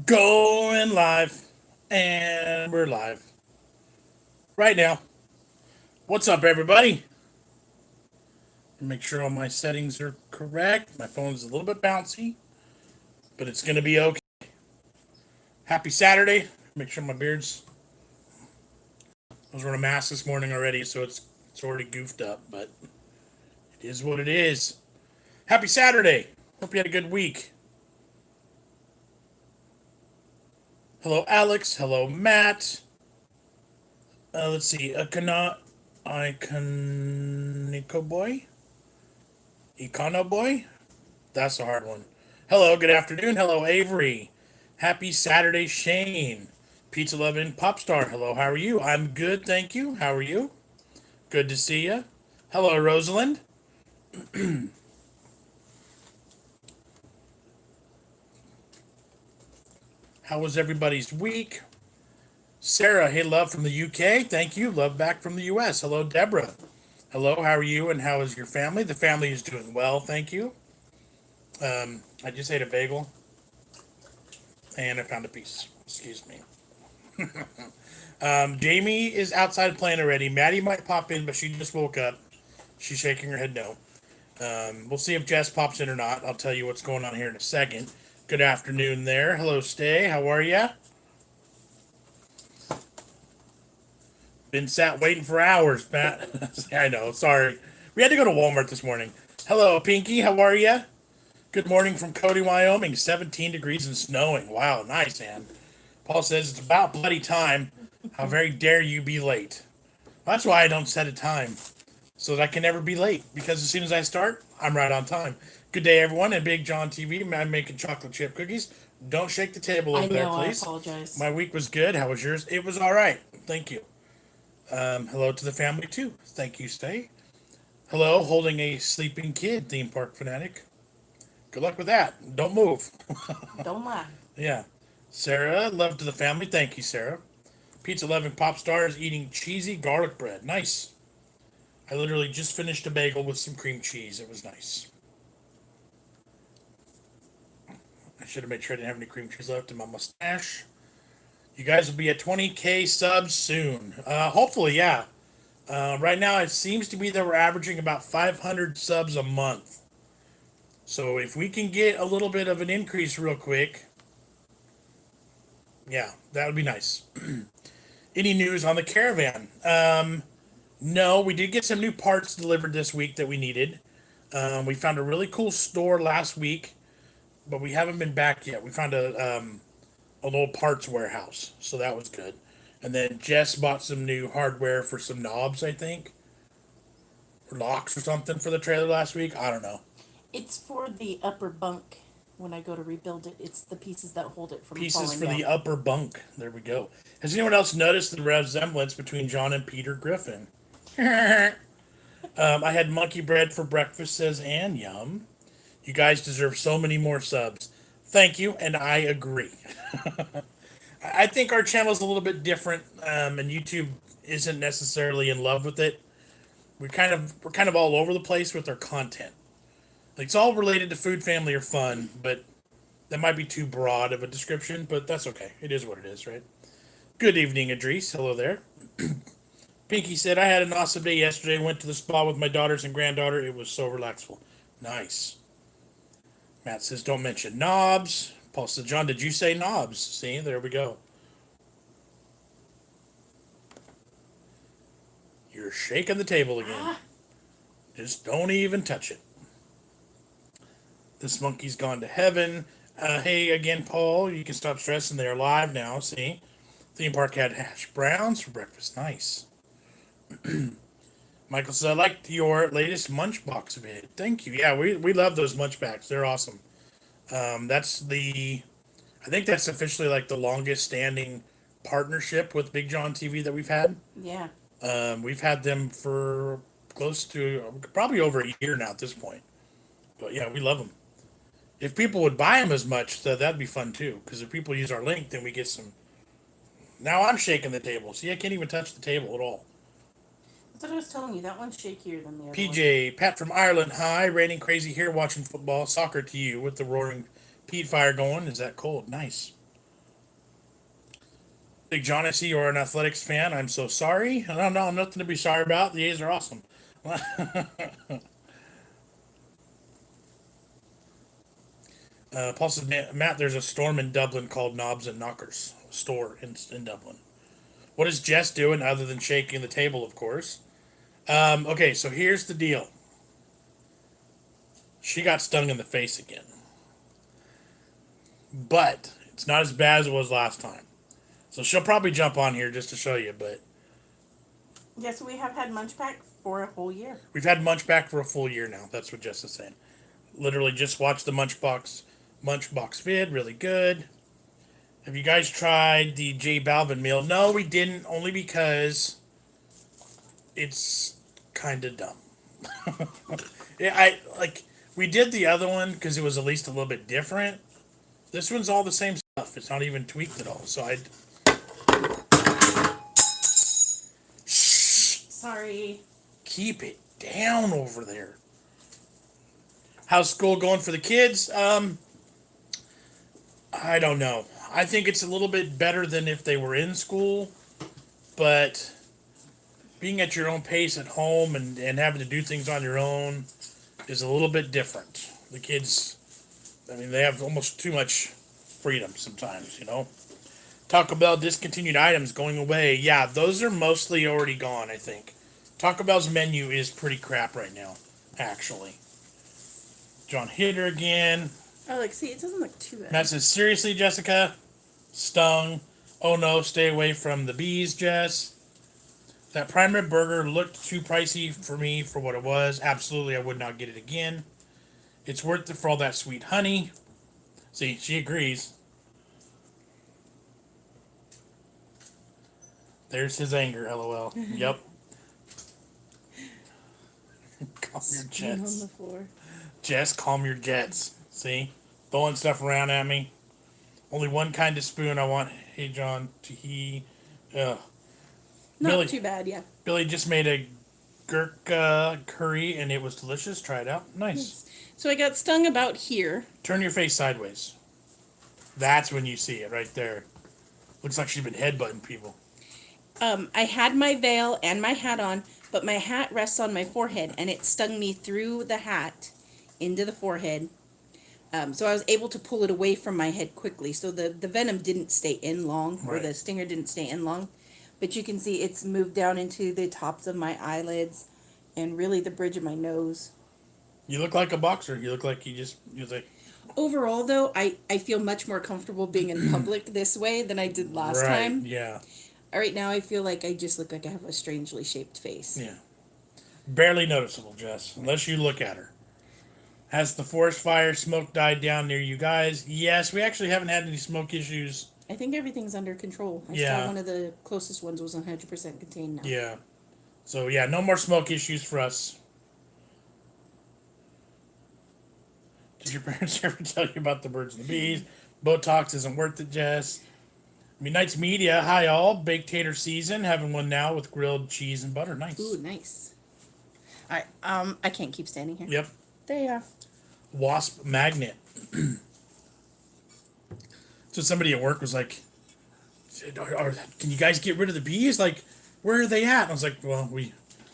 Going live. And we're live. Right now. What's up, everybody? Make sure all my settings are correct. My phone's a little bit bouncy, but it's going to be okay. Happy Saturday. Make sure my beard's. I was wearing a mask this morning already, so it's already goofed up, but it is what it is. Happy Saturday. Hope you had a good week. Hello, Alex. Hello, Matt. Let's see. Iconico Boy? Econo Boy? That's a hard one. Hello, good afternoon. Hello, Avery. Happy Saturday, Shane. Pizza Loving Popstar. Hello, how are you? I'm good, thank you. How are you? Good to see you. Hello, Rosalind. How was everybody's week? Sarah, hey, love from the UK. Thank you. Love back from the US. Hello, Deborah. Hello, how are you and how is your family? The family is doing well, thank you. I just ate a bagel and I found a piece. Excuse me. Jamie is outside playing already. Maddie might pop in, but she just woke up. She's shaking her head no. We'll see if Jess pops in or not. I'll tell you what's going on here in a second. Good afternoon there. Hello, Stay. How are ya? Been sat waiting for hours, Matt. I know. Sorry. We had to go to Walmart this morning. Hello, Pinky. How are ya? Good morning from Cody, Wyoming. 17 degrees and snowing. Wow, nice, man. Paul says it's about bloody time. How very dare you be late? That's why I don't set a time, so that I can never be late. Because as soon as I start, I'm right on time. Good day, everyone. And BigJon TV. I'm making chocolate chip cookies. Don't shake the table over there, I please. apologize. My week was good. How was yours? It was all right. Thank you. Hello to the family too. Thank you, Stay. Hello, holding a sleeping kid, theme park fanatic. Good luck with that. Don't move. Don't laugh. Yeah. Sarah, love to the family. Thank you, Sarah. Pizza Loving Pop Star is eating cheesy garlic bread. Nice. I literally just finished a bagel with some cream cheese. It was nice. I should have made sure I didn't have any cream cheese left in my mustache. You guys will be at 20K subs soon. Hopefully, yeah. Right now, it seems to be that we're averaging about 500 subs a month. So if we can get a little bit of an increase real quick, yeah, that would be nice. Any news on the Caravan? No, we did get some new parts delivered this week that we needed. We found a really cool store last week, but we haven't been back yet. We found an old parts warehouse, so that was good. And then Jess bought some new hardware for some knobs, I think, or locks or something for the trailer last week. I don't know. It's for the upper bunk. When I go to rebuild it, it's the pieces that hold it from Pieces falling for down. the upper bunk. There we go. Has anyone else noticed the resemblance between John and Peter Griffin? I had monkey bread for breakfast, says Ann. Yum. You guys deserve so many more subs. Thank you, and I agree. I think our channel is a little bit different, and YouTube isn't necessarily in love with it. We're kind of all over the place with our content. Like, it's all related to food, family, or fun, but that might be too broad of a description. But that's okay. It is what it is, right? Good evening, Idris. Hello there. Pinky said, I had an awesome day yesterday. Went to the spa with my daughters and granddaughter. It was so relaxful. Nice. Matt says, don't mention knobs. Paul said, John, did you say knobs? See, there we go. You're shaking the table again. Just don't even touch it. This monkey's gone to heaven. Hey, again, Paul, you can stop stressing. They're alive now. See? Theme park had hash browns for breakfast. Nice. Michael says, I liked your latest munch box vid. Thank you. Yeah, we love those munch packs. They're awesome. I think that's officially like the longest standing partnership with BigJon TV that we've had. Yeah. We've had them for close to probably over a year now at this point. But yeah, we love them. If people would buy them as much, that'd be fun too. Because if people use our link, then we get some. Now I'm shaking the table. See, I can't even touch the table at all. That's what I was telling you. That one's shakier than the other PJ, Pat from Ireland. Hi, raining crazy here watching football. Soccer to you with the roaring peat fire going. Is that cold? Nice. Big John, I see you're an athletics fan. I'm so sorry. I don't know. Nothing to be sorry about. The A's are awesome. Paul says, Matt, there's a storm in Dublin called Knobs and Knockers store in Dublin. What is Jess doing other than shaking the table, of course? Okay, so here's the deal. She got stung in the face again. But it's not as bad as it was last time. So she'll probably jump on here just to show you, but Yes, we have had Munchback for a whole year. we've had Munchback for a full year now. That's what Jess is saying. Literally just watched the Munchbox vid, really good. Have you guys tried the J Balvin meal? No, we didn't, only because it's kind of dumb. Yeah, we did the other one because it was at least a little bit different. This one's all the same stuff. It's not even tweaked at all. So Sorry. keep it down over there. How's school going for the kids? I don't know. I think it's a little bit better than if they were in school, but being at your own pace at home and having to do things on your own is a little bit different. The kids, I mean, they have almost too much freedom sometimes, you know. Taco Bell discontinued items going away. Yeah, those are mostly already gone, I think. Taco Bell's menu is pretty crap right now, actually. John Hitter again. Oh, see, it doesn't look too bad. Matt says, seriously, Jessica? Stung. Oh no, stay away from the bees, Jess. That prime rib burger looked too pricey for me for what it was. Absolutely, I would not get it again. It's worth it for all that sweet honey. See, she agrees. There's his anger, lol. Yep. Calm your Spin on jets. the floor. Jess, calm your jets. See? Throwing stuff around at me. Only one kind of spoon I want. Hey, John. Ugh. Not Billy, too bad, yeah. Billy just made a gurkha curry and it was delicious. Try it out. Nice. So I got stung about here. Turn your face sideways. That's when you see it right there. Looks like she's been headbutting people. I had my veil and my hat on, but my hat rests on my forehead, and it stung me through the hat into the forehead. So I was able to pull it away from my head quickly. So the venom didn't stay in long, or the stinger didn't stay in long. But you can see it's moved down into the tops of my eyelids and really the bridge of my nose. You look like a boxer. You look like you're like... Overall, though, I feel much more comfortable being in public this way than I did last time. Yeah. Right now, I feel like I just look like I have a strangely shaped face. Yeah. Barely noticeable, Jess, unless you look at her. Has the forest fire smoke died down near you guys? Yes, we actually haven't had any smoke issues. I think everything's under control. I saw one of the closest ones was 100% contained now. Yeah. So, yeah, no more smoke issues for us. Did your parents ever tell you about the birds and the bees? Botox isn't worth it, Jess. Midnight's Media, hi all. Baked tater season, having one now with grilled cheese and butter. Nice. Ooh, nice. All right, I can't keep standing here. Yep. There you are. Wasp magnet. So somebody at work was like, can you guys get rid of the bees? Like, where are they at? And I was like, well,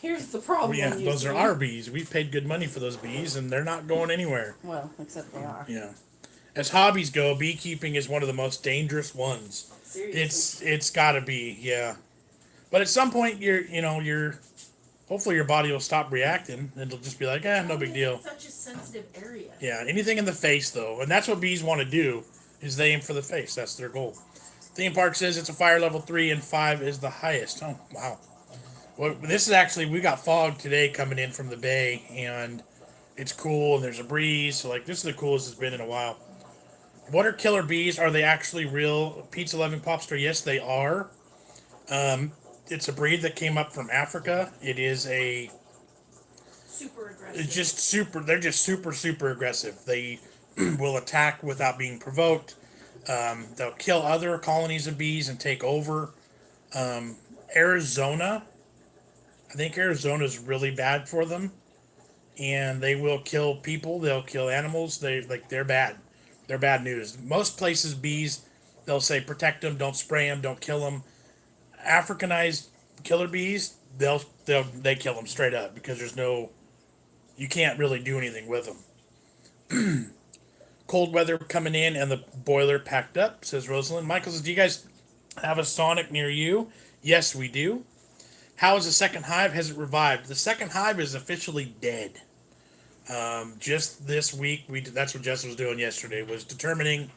Here's the problem. yeah, those are our bees. We've paid good money for those bees, and they're not going anywhere. Well, except they are. Yeah. As hobbies go, beekeeping is one of the most dangerous ones. Seriously. It's got to be, yeah. But at some point, hopefully your body will stop reacting, and it'll just be like, no big deal. It's such a sensitive area. Yeah, anything in the face, though. And that's what bees want to do, is they aim for the face. That's their goal. Theme Park says it's a fire level 3 and 5 is the highest. Oh, wow. Well, this is actually, we got fog today coming in from the bay, and it's cool, and there's a breeze. So, this is the coolest it's been in a while. What are killer bees? Are they actually real? Pizza Loving Popstar, yes, they are. It's a breed that came up from Africa. It is super aggressive. they're just super aggressive. They will attack without being provoked. They'll kill other colonies of bees and take over. Arizona, I think Arizona is really bad for them. And they will kill people. They'll kill animals. They're bad. They're bad news. Most places, bees, they'll say protect them, don't spray them, don't kill them. Africanized killer bees, they kill them straight up because you can't really do anything with them. Cold weather coming in and the boiler packed up, says Rosalind. Michael says, do you guys have a Sonic near you? Yes, we do. How is the second hive? Has it revived? The second hive is officially dead. Just this week, that's what Jess was doing yesterday, was determining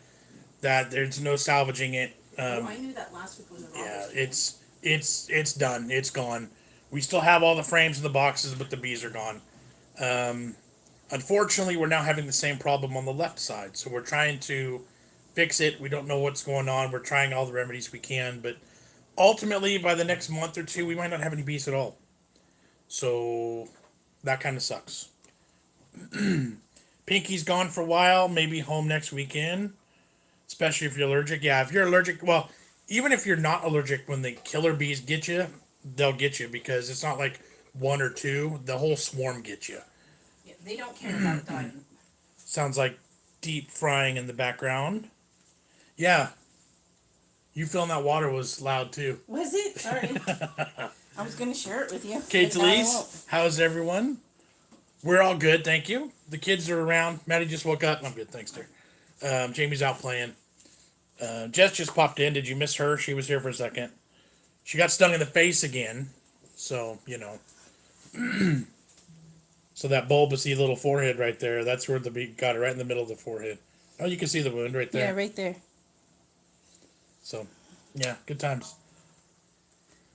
that there's no salvaging it. I knew that last week was a Yeah, it's done. It's gone. We still have all the frames in the boxes, but the bees are gone. Unfortunately, we're now having the same problem on the left side, so we're trying to fix it. We don't know what's going on. We're trying all the remedies we can, but ultimately, by the next month or two, we might not have any bees at all. So that kind of sucks. Pinky's gone for a while, maybe home next weekend, especially if you're allergic. Yeah, if you're allergic, well, even if you're not allergic, when the killer bees get you, they'll get you because it's not like one or two. The whole swarm gets you. Yeah, they don't care about dying. Sounds like deep frying in the background. Yeah. You feeling that water was loud too. Was it? Sorry. I was going to share it with you. Kate Delise, how's everyone? We're all good, thank you. The kids are around. Maddie just woke up. I'm good, thanks, dear. Jamie's out playing. Jess just popped in. Did you miss her? She was here for a second. She got stung in the face again. So, So that bulbousy little forehead right there, that's where the bee got it, right in the middle of the forehead. Oh, you can see the wound right there. Yeah, right there. So, yeah, good times.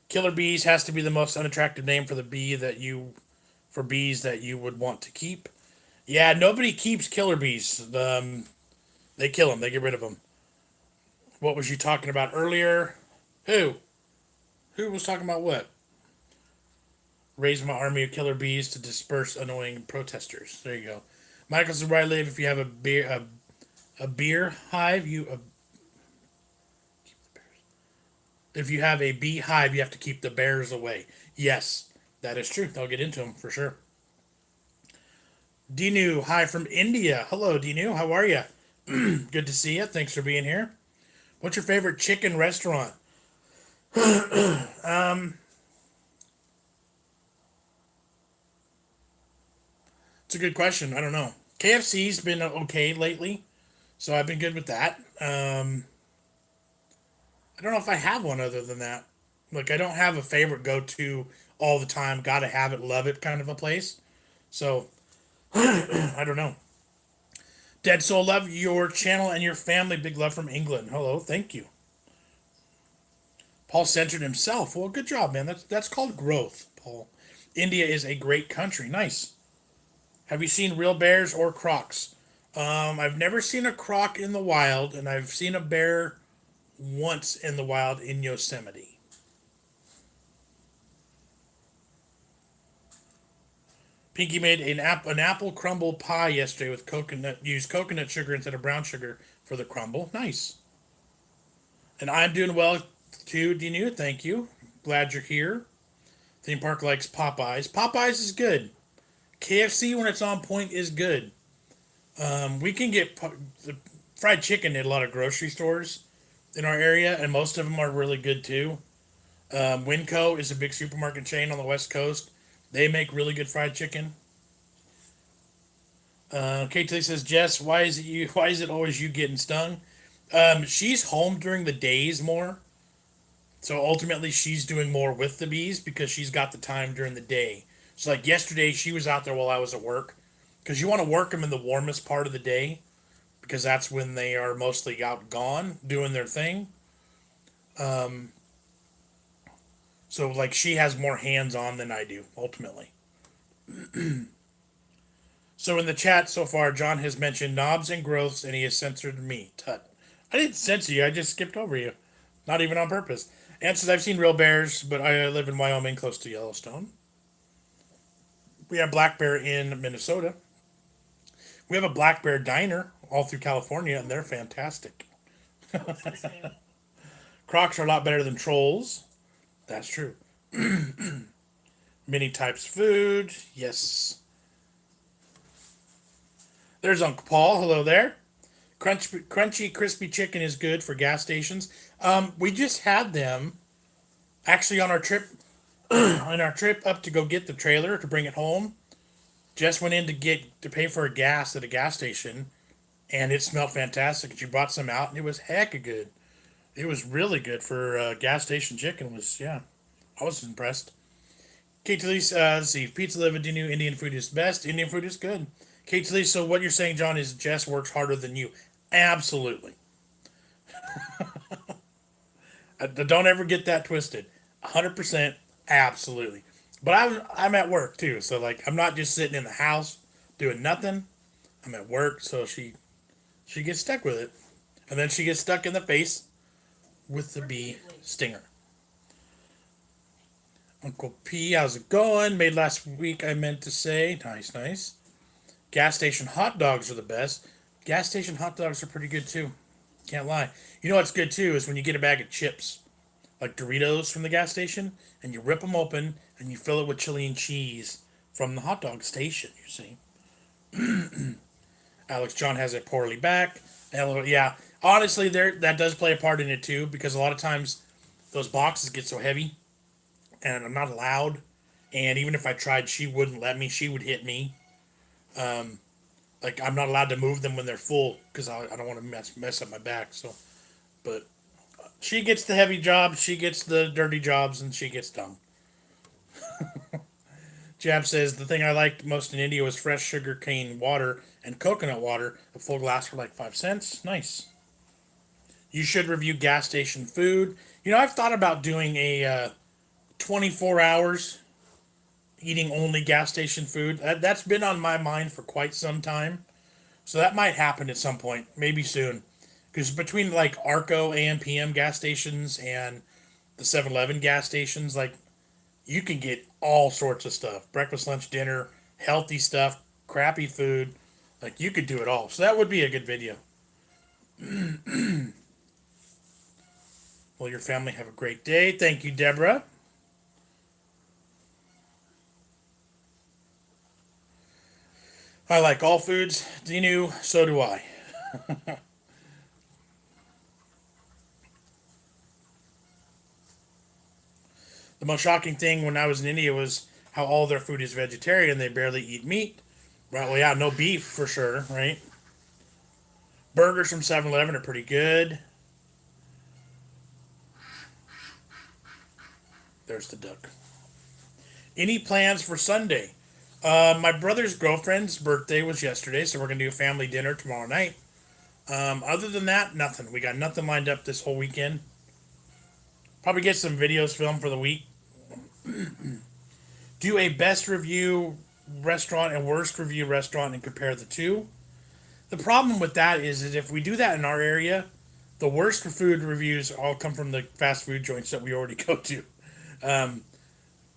Killer bees has to be the most unattractive name for bees that you would want to keep. Yeah, nobody keeps killer bees. They kill them. They get rid of them. What was you talking about earlier? Who? Who was talking about what? Raise my army of killer bees to disperse annoying protesters. There you go. Michael says, where I live, if you have a beer hive, if you have a beehive, you have to keep the bears away. Yes, that is true. They'll get into them for sure. Dinu, hi from India. Hello, Dinu. How are you? Good to see you. Thanks for being here. What's your favorite chicken restaurant? It's a good question. I don't know. KFC's been okay lately, so I've been good with that. I don't know if I have one other than that. Like, I don't have a favorite go-to all the time, gotta have it, love it kind of a place. So, I don't know. Dead Soul, love your channel and your family. Big love from England. Hello, thank you. Paul censored himself. Well, good job, man. That's called growth, Paul. India is a great country. Nice. Have you seen real bears or crocs? I've never seen a croc in the wild, and I've seen a bear once in the wild in Yosemite. Pinky made an apple crumble pie yesterday with used coconut sugar instead of brown sugar for the crumble. Nice. And I'm doing well too, Dinu. Thank you. Glad you're here. Theme Park likes Popeyes. Popeyes is good. KFC, when it's on point, is good. We can get the fried chicken at a lot of grocery stores in our area, and most of them are really good too. Winco is a big supermarket chain on the West Coast. They make really good fried chicken. KT says, Jess, why is it always you getting stung? She's home during the days more. So ultimately she's doing more with the bees because she's got the time during the day. So like yesterday she was out there while I was at work. Because you want to work them in the warmest part of the day. Because that's when they are mostly out gone doing their thing. So, like, she has more hands-on than I do, ultimately. So, in the chat so far, John has mentioned knobs and growths, and he has censored me. Tut. I didn't censor you, I just skipped over you. Not even on purpose. And says, I've seen real bears, but I live in Wyoming, close to Yellowstone. We have black bear in Minnesota. We have a black bear diner all through California, and they're fantastic. Crocs are a lot better than trolls. That's true. Many types of food. Yes. There's Uncle Paul. Hello there. Crunchy, crispy chicken is good for gas stations. We just had them actually on our trip on our trip up to go get the trailer to bring it home. Just went in to pay for a gas at a gas station, and it smelled fantastic. And she brought some out, and it was hecka good. It was really good for gas station chicken. It was, yeah, I was impressed. Kate Talise, let's see. Pizza Live, do you know Indian food is best? Indian food is good. Kate Talise, so what you're saying, John, is Jess works harder than you. Absolutely. Don't ever get that twisted. 100%, absolutely. But I'm at work too, so like I'm not just sitting in the house doing nothing. I'm at work, so she gets stuck with it, and then she gets stuck in the face with the bee stinger. Uncle P, how's it going? Made last week, I meant to say. Nice, nice. Gas station hot dogs are the best. Gas station hot dogs are pretty good too. Can't lie. You know what's good too is when you get a bag of chips, like Doritos from the gas station, and you rip them open and you fill it with chili and cheese from the hot dog station, you see. Alex John has it poorly back. Yeah, honestly, that does play a part in it too, because a lot of times those boxes get so heavy, and I'm not allowed. And even if I tried, she wouldn't let me. She would hit me. Like I'm not allowed to move them when they're full because I don't want to mess up my back. So, but she gets the heavy jobs, she gets the dirty jobs, and she gets done. Jab says the thing I liked most in India was fresh sugar cane water and coconut water. A full glass for like 5 cents. Nice. You should review gas station food. You know, I've thought about doing a 24 hours eating only gas station food. That's been on my mind for quite some time. So that might happen at some point, maybe soon. Because between like Arco AM PM gas stations and the 7-Eleven gas stations, like you can get all sorts of stuff. Breakfast, lunch, dinner, healthy stuff, crappy food. Like you could do it all. So that would be a good video. Well, your family have a great day. Thank you, Deborah. I like all foods. Dinu, so do I. The most shocking thing when I was in India was how all their food is vegetarian. They barely eat meat. Well, yeah, no beef for sure, right? Burgers from 7-Eleven are pretty good. There's the duck. Any plans for Sunday? My brother's girlfriend's birthday was yesterday, so we're going to do a family dinner tomorrow night. Other than that, nothing. We got nothing lined up this whole weekend. Probably get some videos filmed for the week. Do a best review restaurant and worst review restaurant and compare the two. The problem with that is that if we do that in our area, the worst food reviews all come from the fast food joints that we already go to.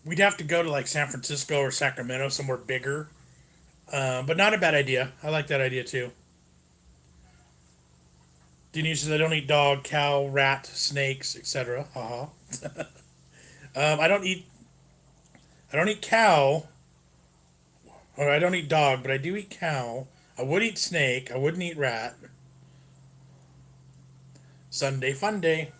We'd have to go to like San Francisco or Sacramento, somewhere bigger. But not a bad idea. I like that idea too. Denise says I don't eat dog, cow, rat, snakes, etc. Haha. I don't eat. I don't eat cow, or I don't eat dog, but I do eat cow. I would eat snake. I wouldn't eat rat. Sunday fun day.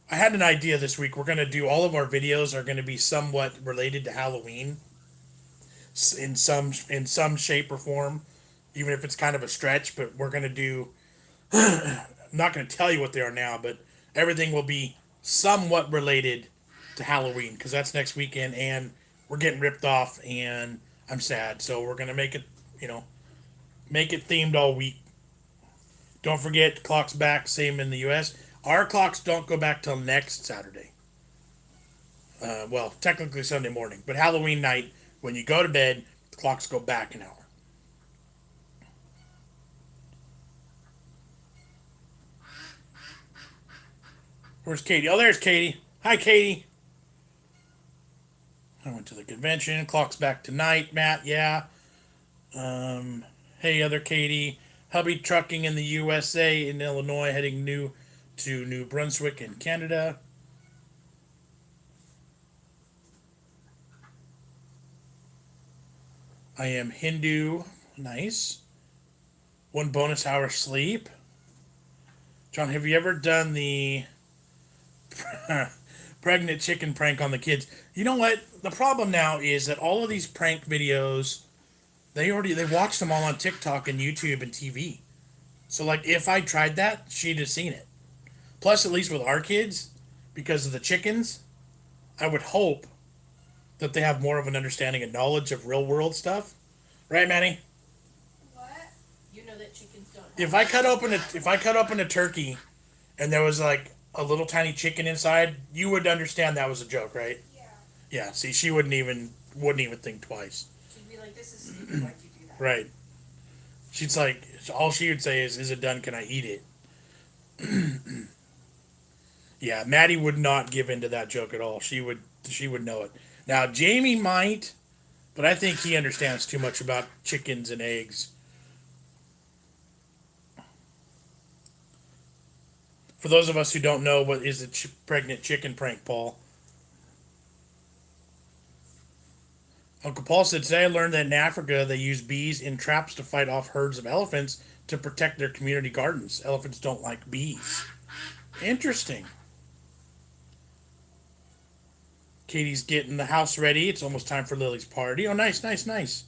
I had an idea this week. We're gonna do all of our videos are gonna be somewhat related to Halloween, in some shape or form, even if it's kind of a stretch. But we're gonna do. I'm not gonna tell you what they are now, but everything will be somewhat related to Halloween because that's next weekend, and we're getting ripped off, and I'm sad. So we're gonna make it, make it themed all week. Don't forget, clock's back, same in the U.S. Our clocks don't go back till next Saturday. Well, technically Sunday morning, but Halloween night, when you go to bed, the clocks go back an hour. Where's Katie? Oh, there's Katie. Hi, Katie. I went to the convention. Clock's back tonight, Matt. Yeah. Hey, other Katie. Hubby trucking in the USA in Illinois, heading to New Brunswick in Canada. I am Hindu. Nice. 1 bonus hour sleep. John, have you ever done the pregnant chicken prank on the kids? You know what? The problem now is that all of these prank videos, they watch them all on TikTok and YouTube and TV. So like if I tried that, she'd have seen it. Plus, at least with our kids, because of the chickens, I would hope that they have more of an understanding and knowledge of real world stuff. Right, Manny? What? You know that chickens don't. If I cut open a turkey, and there was like a little tiny chicken inside, you would understand that was a joke, right? Yeah. Yeah. See, she wouldn't even think twice. She'd be like, "This is stupid. Why'd you do that?" Right. She's like, all she would say is it done? Can I eat it? Yeah, Maddie would not give in to that joke at all. She would know it. Now Jamie might, but I think he understands too much about chickens and eggs. For those of us who don't know what is a pregnant chicken prank, Paul. Uncle Paul said, today I learned that in Africa they use bees in traps to fight off herds of elephants to protect their community gardens. Elephants don't like bees. Interesting. Katie's getting the house ready. It's almost time for Lily's party. Oh, nice, nice, nice.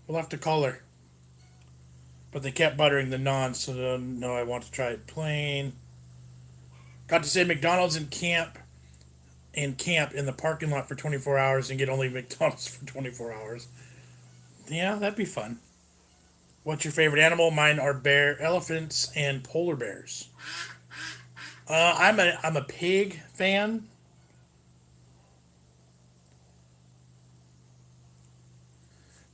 We'll have to call her. But they kept buttering the naan, so no, I want to try it plain. Got to say McDonald's in camp in the parking lot for 24 hours and get only McDonald's for 24 hours. Yeah, that'd be fun. What's your favorite animal? Mine are elephants, and polar bears. I'm a pig fan.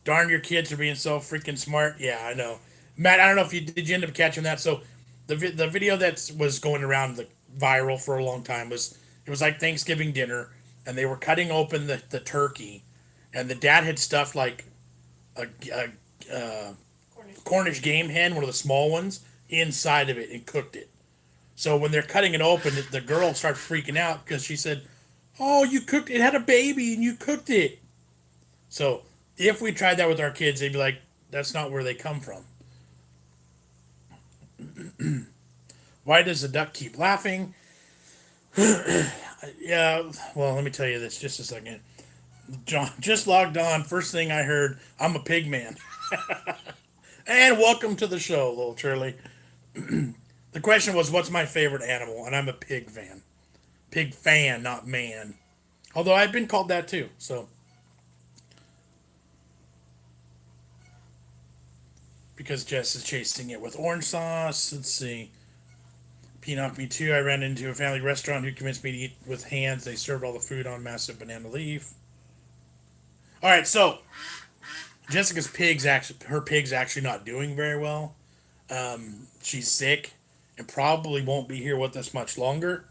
Darn, your kids are being so freaking smart. Yeah, I know. Matt, I don't know if did you end up catching that. So the video that was going around the viral for a long time was like Thanksgiving dinner, and they were cutting open the turkey, and the dad had stuffed like a Cornish game hen, one of the small ones, inside of it and cooked it. So when they're cutting it open, the girl starts freaking out because she said, "Oh, you cooked it! It had a baby and you cooked it." So if we tried that with our kids, they'd be like, "That's not where they come from." Why does the duck keep laughing? Yeah, well, let me tell you this just a second. John just logged on. First thing I heard, I'm a pig man. And welcome to the show, little Shirley. The question was, what's my favorite animal? And I'm a pig fan. Pig fan, not man. Although I've been called that too, so. Because Jess is chasing it with orange sauce. Let's see. Peanut Me Too. I ran into a family restaurant who convinced me to eat with hands. They served all the food on massive banana leaf. All right, so Jessica's pig's actually not doing very well. She's sick and probably won't be here with us much longer.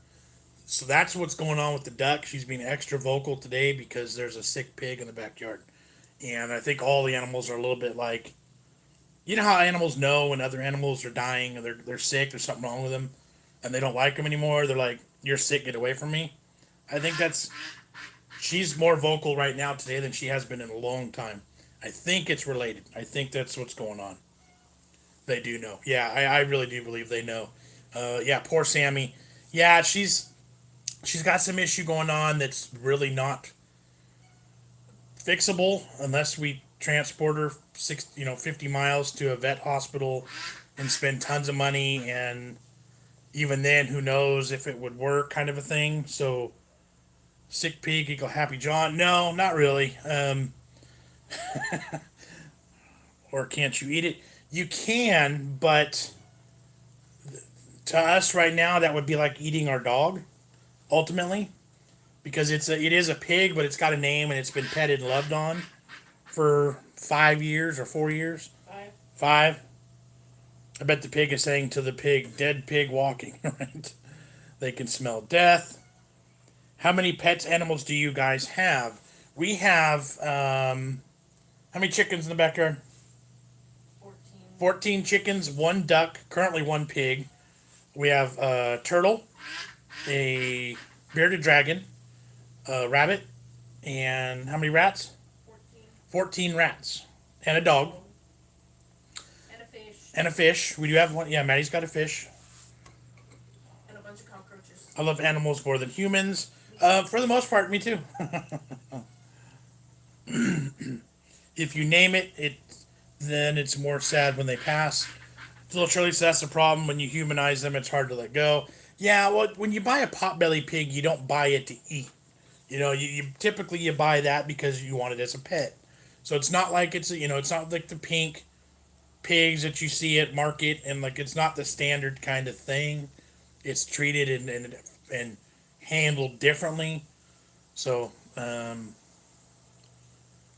So that's what's going on with the duck. She's being extra vocal today because there's a sick pig in the backyard. And I think all the animals are a little bit like, you know how animals know when other animals are dying and they're sick, there's something wrong with them, and they don't like them anymore. They're like, "You're sick, get away from me." I think she's more vocal right now today than she has been in a long time. I think it's related. I think that's what's going on. They do know. Yeah, I really do believe they know. Yeah, poor Sammy. Yeah, she's got some issue going on that's really not fixable unless we transport her 50 miles to a vet hospital and spend tons of money, and even then, who knows if it would work, kind of a thing. So, sick pig equal happy John? No, not really. Or can't you eat it? You can, but to us right now, that would be like eating our dog, ultimately, because it is a pig, but it's got a name and it's been petted and loved on for 5 years or 4 years. 5. I bet the pig is saying to the pig, "Dead pig walking," right? They can smell death. How many pets, animals do you guys have? We have, how many chickens in the backyard? 14 chickens, 1 duck, currently 1 pig. We have a turtle, a bearded dragon, a rabbit, and how many rats? 14 rats. And a dog. And a fish. And a fish. We do have one. Yeah, Maddie's got a fish. And a bunch of cockroaches. I love animals more than humans. For the most part, me too. If you name it, then it's more sad when they pass. Little Shirley says that's the problem. When you humanize them, it's hard to let go. Yeah, well, when you buy a potbelly pig, you don't buy it to eat. You typically you buy that because you want it as a pet. So it's not like it's not like the pink pigs that you see at market, and like it's not the standard kind of thing. It's treated and handled differently. So,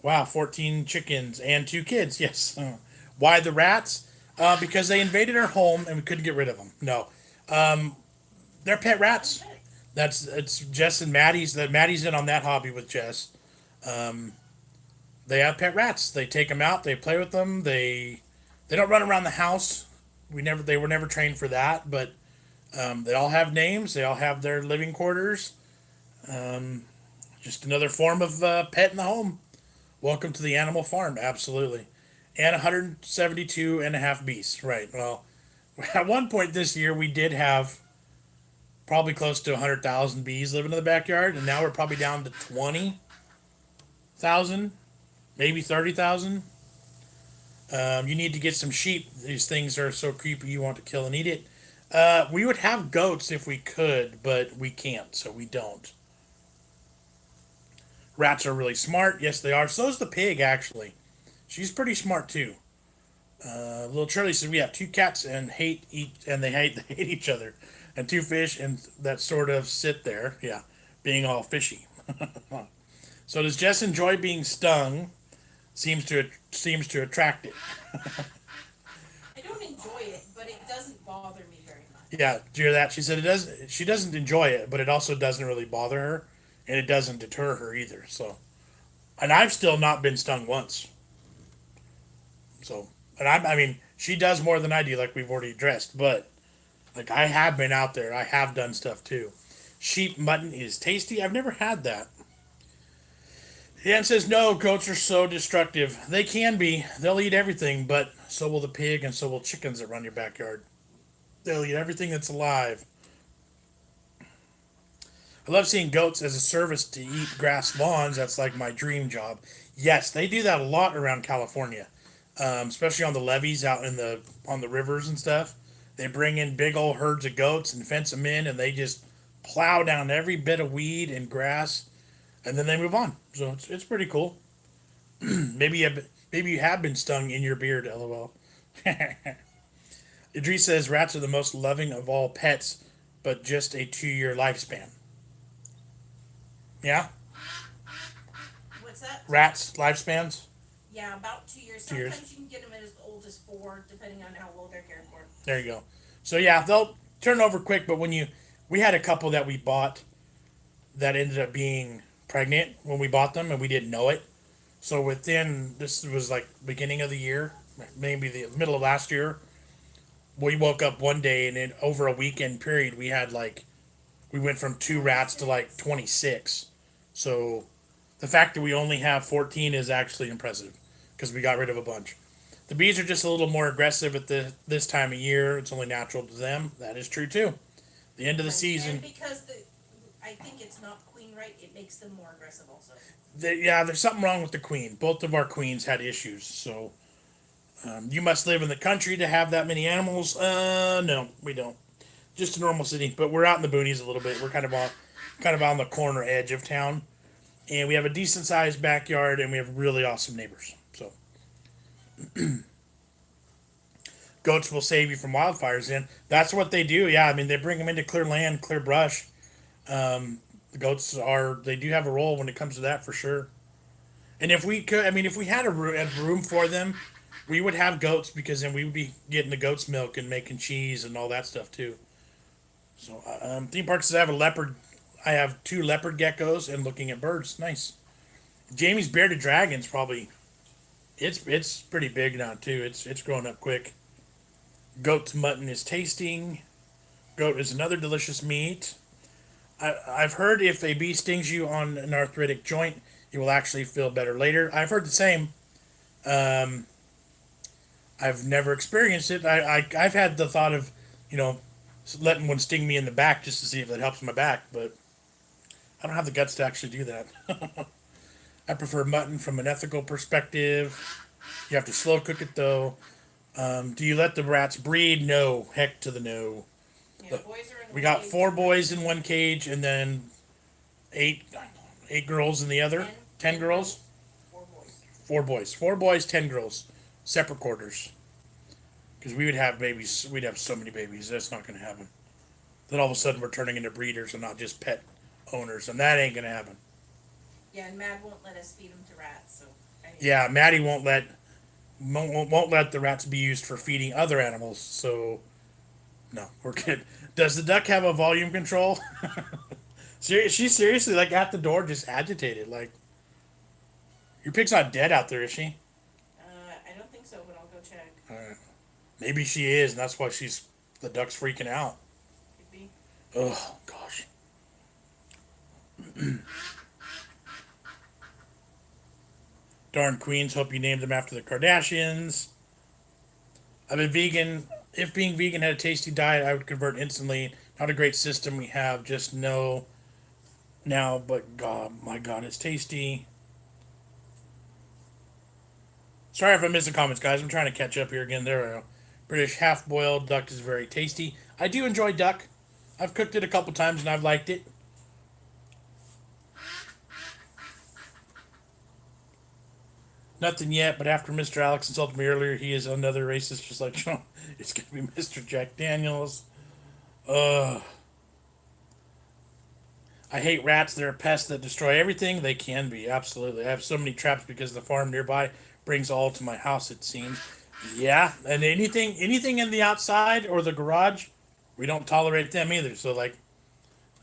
wow, 14 chickens and 2 kids. Yes. Why the rats? Because they invaded our home and we couldn't get rid of them. No, they're pet rats. It's Jess and Maddie's. That Maddie's in on that hobby with Jess. They have pet rats. They take them out. They play with them. They don't run around the house. They were never trained for that. But they all have names. They all have their living quarters. Just another form of pet in the home. Welcome to the animal farm. Absolutely. And 172 and a half bees. Right. Well, at one point this year, we did have probably close to 100,000 bees living in the backyard. And now we're probably down to 20,000, maybe 30,000. You need to get some sheep. These things are so creepy you want to kill and eat it. We would have goats if we could, but we can't, so we don't. Rats are really smart. Yes, they are. So is the pig, actually. She's pretty smart too. Little Charlie says we have 2 cats and they hate each other, and 2 fish and that sort of sit there, yeah, being all fishy. So does Jess enjoy being stung? Seems to attract it. I don't enjoy it, but it doesn't bother me very much. Yeah, do you hear that? She said it does. She doesn't enjoy it, but it also doesn't really bother her, and it doesn't deter her either. So, and I've still not been stung once. So, and I mean, she does more than I do, like we've already addressed. But like I have been out there, I have done stuff too. Sheep mutton is tasty. I've never had that. Dan says no. Goats are so destructive. They can be. They'll eat everything, but so will the pig, and so will chickens that run your backyard. They'll eat everything that's alive. I love seeing goats as a service to eat grass lawns. That's like my dream job. Yes, they do that a lot around California, especially on the levees out on the rivers and stuff. They bring in big old herds of goats and fence them in, and they just plow down every bit of weed and grass, and then they move on. So it's pretty cool. Maybe you have been stung in your beard. LOL. Idris says rats are the most loving of all pets, but just a 2-year lifespan. Yeah? What's that? Rats, lifespans? Yeah, about 2 years. 2 years. Sometimes you can get them as old as 4, depending on how well they're cared for. There you go. So yeah, they'll turn over quick, but we had a couple that we bought that ended up being pregnant when we bought them, and we didn't know it. So this was like beginning of the year, maybe the middle of last year, we woke up one day and in over a weekend period we went from 2 rats to like 26. So the fact that we only have 14 is actually impressive because we got rid of a bunch. The bees are just a little more aggressive at this time of year. It's only natural to them. That is true too. The end of the season. And because I think it's not queen right, it makes them more aggressive also. There's something wrong with the queen. Both of our queens had issues. So you must live in the country to have that many animals. No, we don't. Just a normal city, but we're out in the boonies a little bit. We're kind of on the corner edge of town, and we have a decent sized backyard, and we have really awesome neighbors. So, goats will save you from wildfires. And that's what they do. Yeah, I mean they bring them into clear land, clear brush. The goats they do have a role when it comes to that for sure. And if we could, I mean, if we had a room for them, we would have goats because then we would be getting the goat's milk and making cheese and all that stuff too. So, theme park says I have a leopard. I have 2 leopard geckos and looking at birds. Nice. Jamie's bearded dragon's probably. It's pretty big now too. It's growing up quick. Goat's mutton is tasting. Goat is another delicious meat. I've heard if a bee stings you on an arthritic joint, you will actually feel better later. I've heard the same. I've never experienced it. I've had the thought of, you know, letting one sting me in the back just to see if that helps my back, but I don't have the guts to actually do that. I prefer mutton from an ethical perspective. You have to slow cook it though. Do you let the rats breed? No. Heck to the no. Yeah, boys are in We one got cage four and boys in one cage and then eight eight girls in the other. Ten girls? four boys. Four boys. Four boys, 10 girls. Separate quarters. Because we would have babies. We'd have so many babies. That's not going to happen. Then all of a sudden we're turning into breeders and not just pet owners. And that ain't going to happen. Yeah, and Mad won't let us feed them to rats, so. Yeah, Maddie won't let the rats be used for feeding other animals. So, no, we're good. Does the duck have a volume control? She's seriously like at the door, just agitated. Like, your pig's not dead out there, is she? I don't think so, but I'll go check. Maybe she is, and that's why the duck's freaking out. Could be. Oh gosh. Darn queens. Hope you named them after the Kardashians. I've been vegan. If being vegan had a tasty diet, I would convert instantly. Not a great system we have. Just no now, but God, my God, it's tasty. Sorry if I missed the comments, guys. I'm trying to catch up here again. There we go. British half-boiled duck is very tasty. I do enjoy duck. I've cooked it a couple times and I've liked it. Nothing yet, but after Mr. Alex insulted me earlier, he is another racist, just like Trump. It's gonna be Mr. Jack Daniels. I hate rats. They're a pest that destroy everything. They can be, absolutely. I have so many traps because the farm nearby brings all to my house, it seems. Yeah, and anything in the outside or the garage, we don't tolerate them either. So like,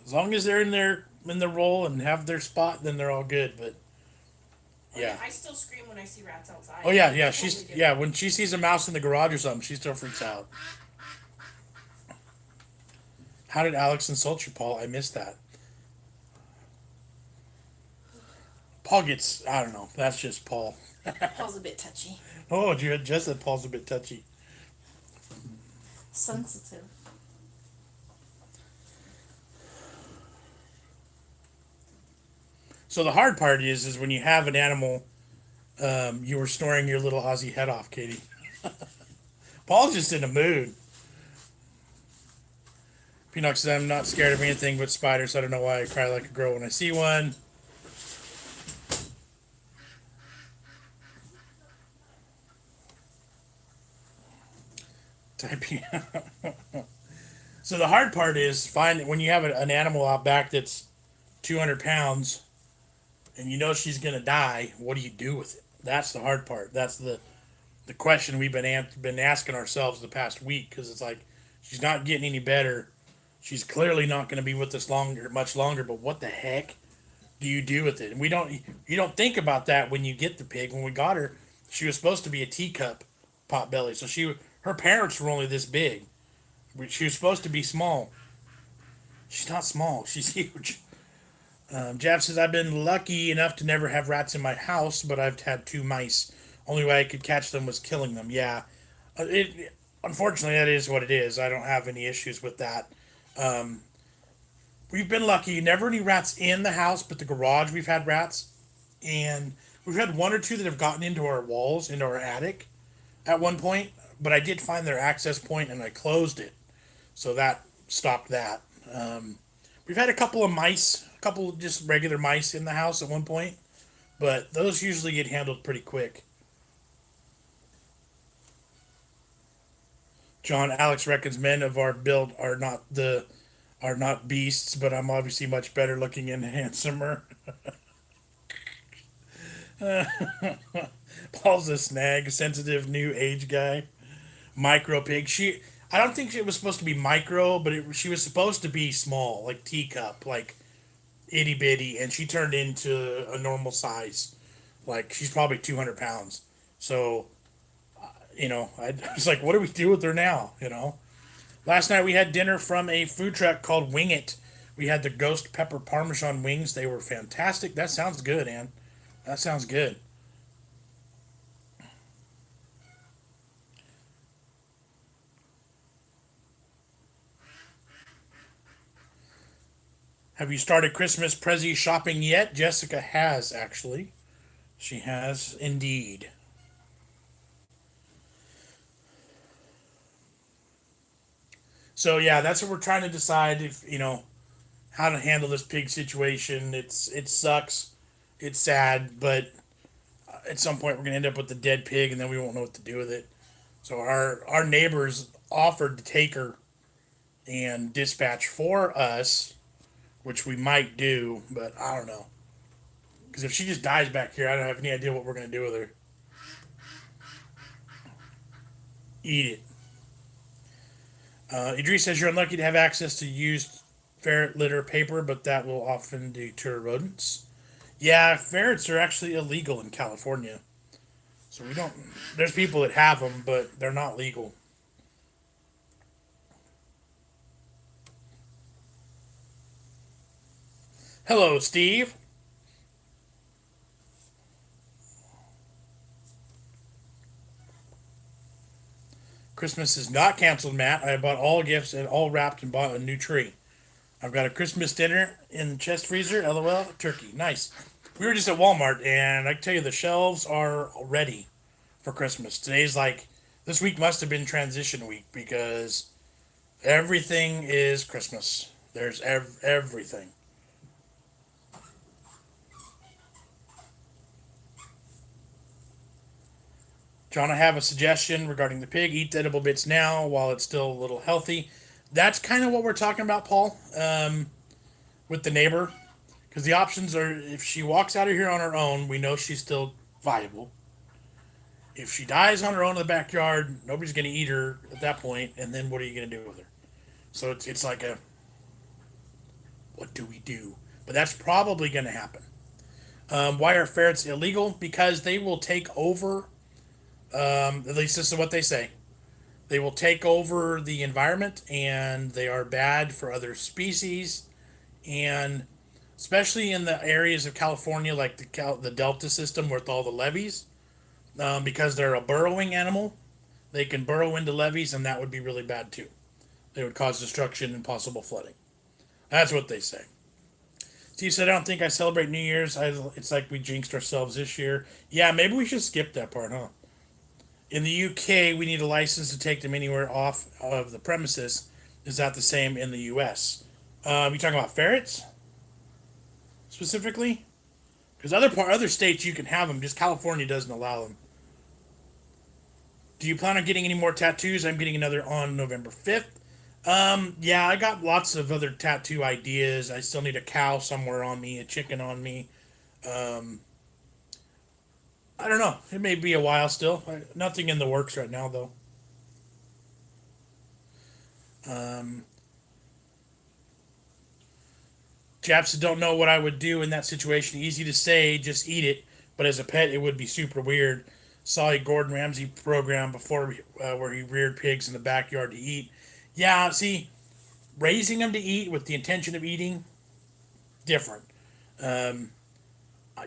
as long as they're in their role and have their spot, then they're all good. But yeah. I still scream when I see rats outside. Oh yeah. When she sees a mouse in the garage or something, she still freaks out. How did Alex insult you, Paul? I missed that. Paul gets, I don't know. That's just Paul. Paul's a bit touchy. Oh, you had just said Paul's a bit touchy. Sensitive. So the hard part is when you have an animal, you were snoring your little Aussie head off, Katie. Paul's just in a mood. Peanut said, I'm not scared of anything but spiders. I don't know why I cry like a girl when I see one. Typing. So the hard part is when you have an animal out back that's 200 pounds and you know she's going to die, what do you do with it? That's the hard part. That's the question we've been asking ourselves the past week, because it's like, she's not getting any better. She's clearly not going to be with us much longer, but what the heck do you do with it? And you don't think about that when you get the pig. When we got her, she was supposed to be a teacup pot belly. So her parents were only this big. She was supposed to be small. She's not small. She's huge. Jab says, I've been lucky enough to never have rats in my house, but I've had 2 mice. Only way I could catch them was killing them. Yeah. Unfortunately, that is what it is. I don't have any issues with that. We've been lucky. Never any rats in the house, but the garage we've had rats. And we've had 1 or 2 that have gotten into our walls, into our attic at one point. But I did find their access point and I closed it. So that stopped that. We've had a couple of mice, a couple of just regular mice in the house at one point. But those usually get handled pretty quick. John, Alex reckons men of our build are not beasts, but I'm obviously much better looking and handsomer. Paul's a snag, sensitive new age guy. Micro pig. I don't think it was supposed to be micro, but she was supposed to be small, like teacup, like itty bitty, and she turned into a normal size. Like, she's probably 200 pounds. So, I was like, what do we do with her now? Last night we had dinner from a food truck called Wing It. We had the ghost pepper parmesan wings. They were fantastic. That sounds good, Ann. That sounds good. Have you started Christmas Prezi shopping yet? Jessica has, actually. She has indeed. So yeah, that's what we're trying to decide if, how to handle this pig situation. It sucks. It's sad, but at some point we're gonna end up with the dead pig and then we won't know what to do with it. So our neighbors offered to take her and dispatch for us, which we might do, but I don't know. Because if she just dies back here, I don't have any idea what we're gonna do with her. Eat it. Idris says you're unlucky to have access to used ferret litter paper, but that will often deter rodents. Yeah, ferrets are actually illegal in California. So we don't. There's people that have them, but they're not legal. Hello, Steve. Christmas is not canceled, Matt. I bought all gifts and all wrapped and bought a new tree. I've got a Christmas dinner in the chest freezer. LOL. Turkey. Nice. We were just at Walmart, and I can tell you the shelves are ready for Christmas. This week must have been transition week because everything is Christmas. There's everything. John, I have a suggestion regarding the pig. Eat the edible bits now while it's still a little healthy. That's kind of what we're talking about, Paul, with the neighbor. Because the options are if she walks out of here on her own, we know she's still viable. If she dies on her own in the backyard, nobody's going to eat her at that point, and then what are you going to do with her? So it's like what do we do? But that's probably going to happen. Why are ferrets illegal? Because they will take over, at least this is what they say. They will take over the environment and they are bad for other species. And especially in the areas of California, like the Delta system with all the levees, because they're a burrowing animal, they can burrow into levees and that would be really bad too. They would cause destruction and possible flooding. That's what they say. Steve said, I don't think I celebrate New Year's. It's like we jinxed ourselves this year. Yeah, maybe we should skip that part, huh? In the UK, we need a license to take them anywhere off of the premises. Is that the same in the US? You talking about ferrets specifically? Because other states you can have them, just California doesn't allow them. Do you plan on getting any more tattoos? I'm getting another on November 5th. Yeah, I got lots of other tattoo ideas. I still need a cow somewhere on me, a chicken on me. Um, I don't know. It may be a while still. Nothing in the works right now, though. Um, Japs don't know what I would do in that situation. Easy to say, just eat it. But as a pet, it would be super weird. Saw a Gordon Ramsay program before where he reared pigs in the backyard to eat. Yeah, see, raising them to eat with the intention of eating, different. Um,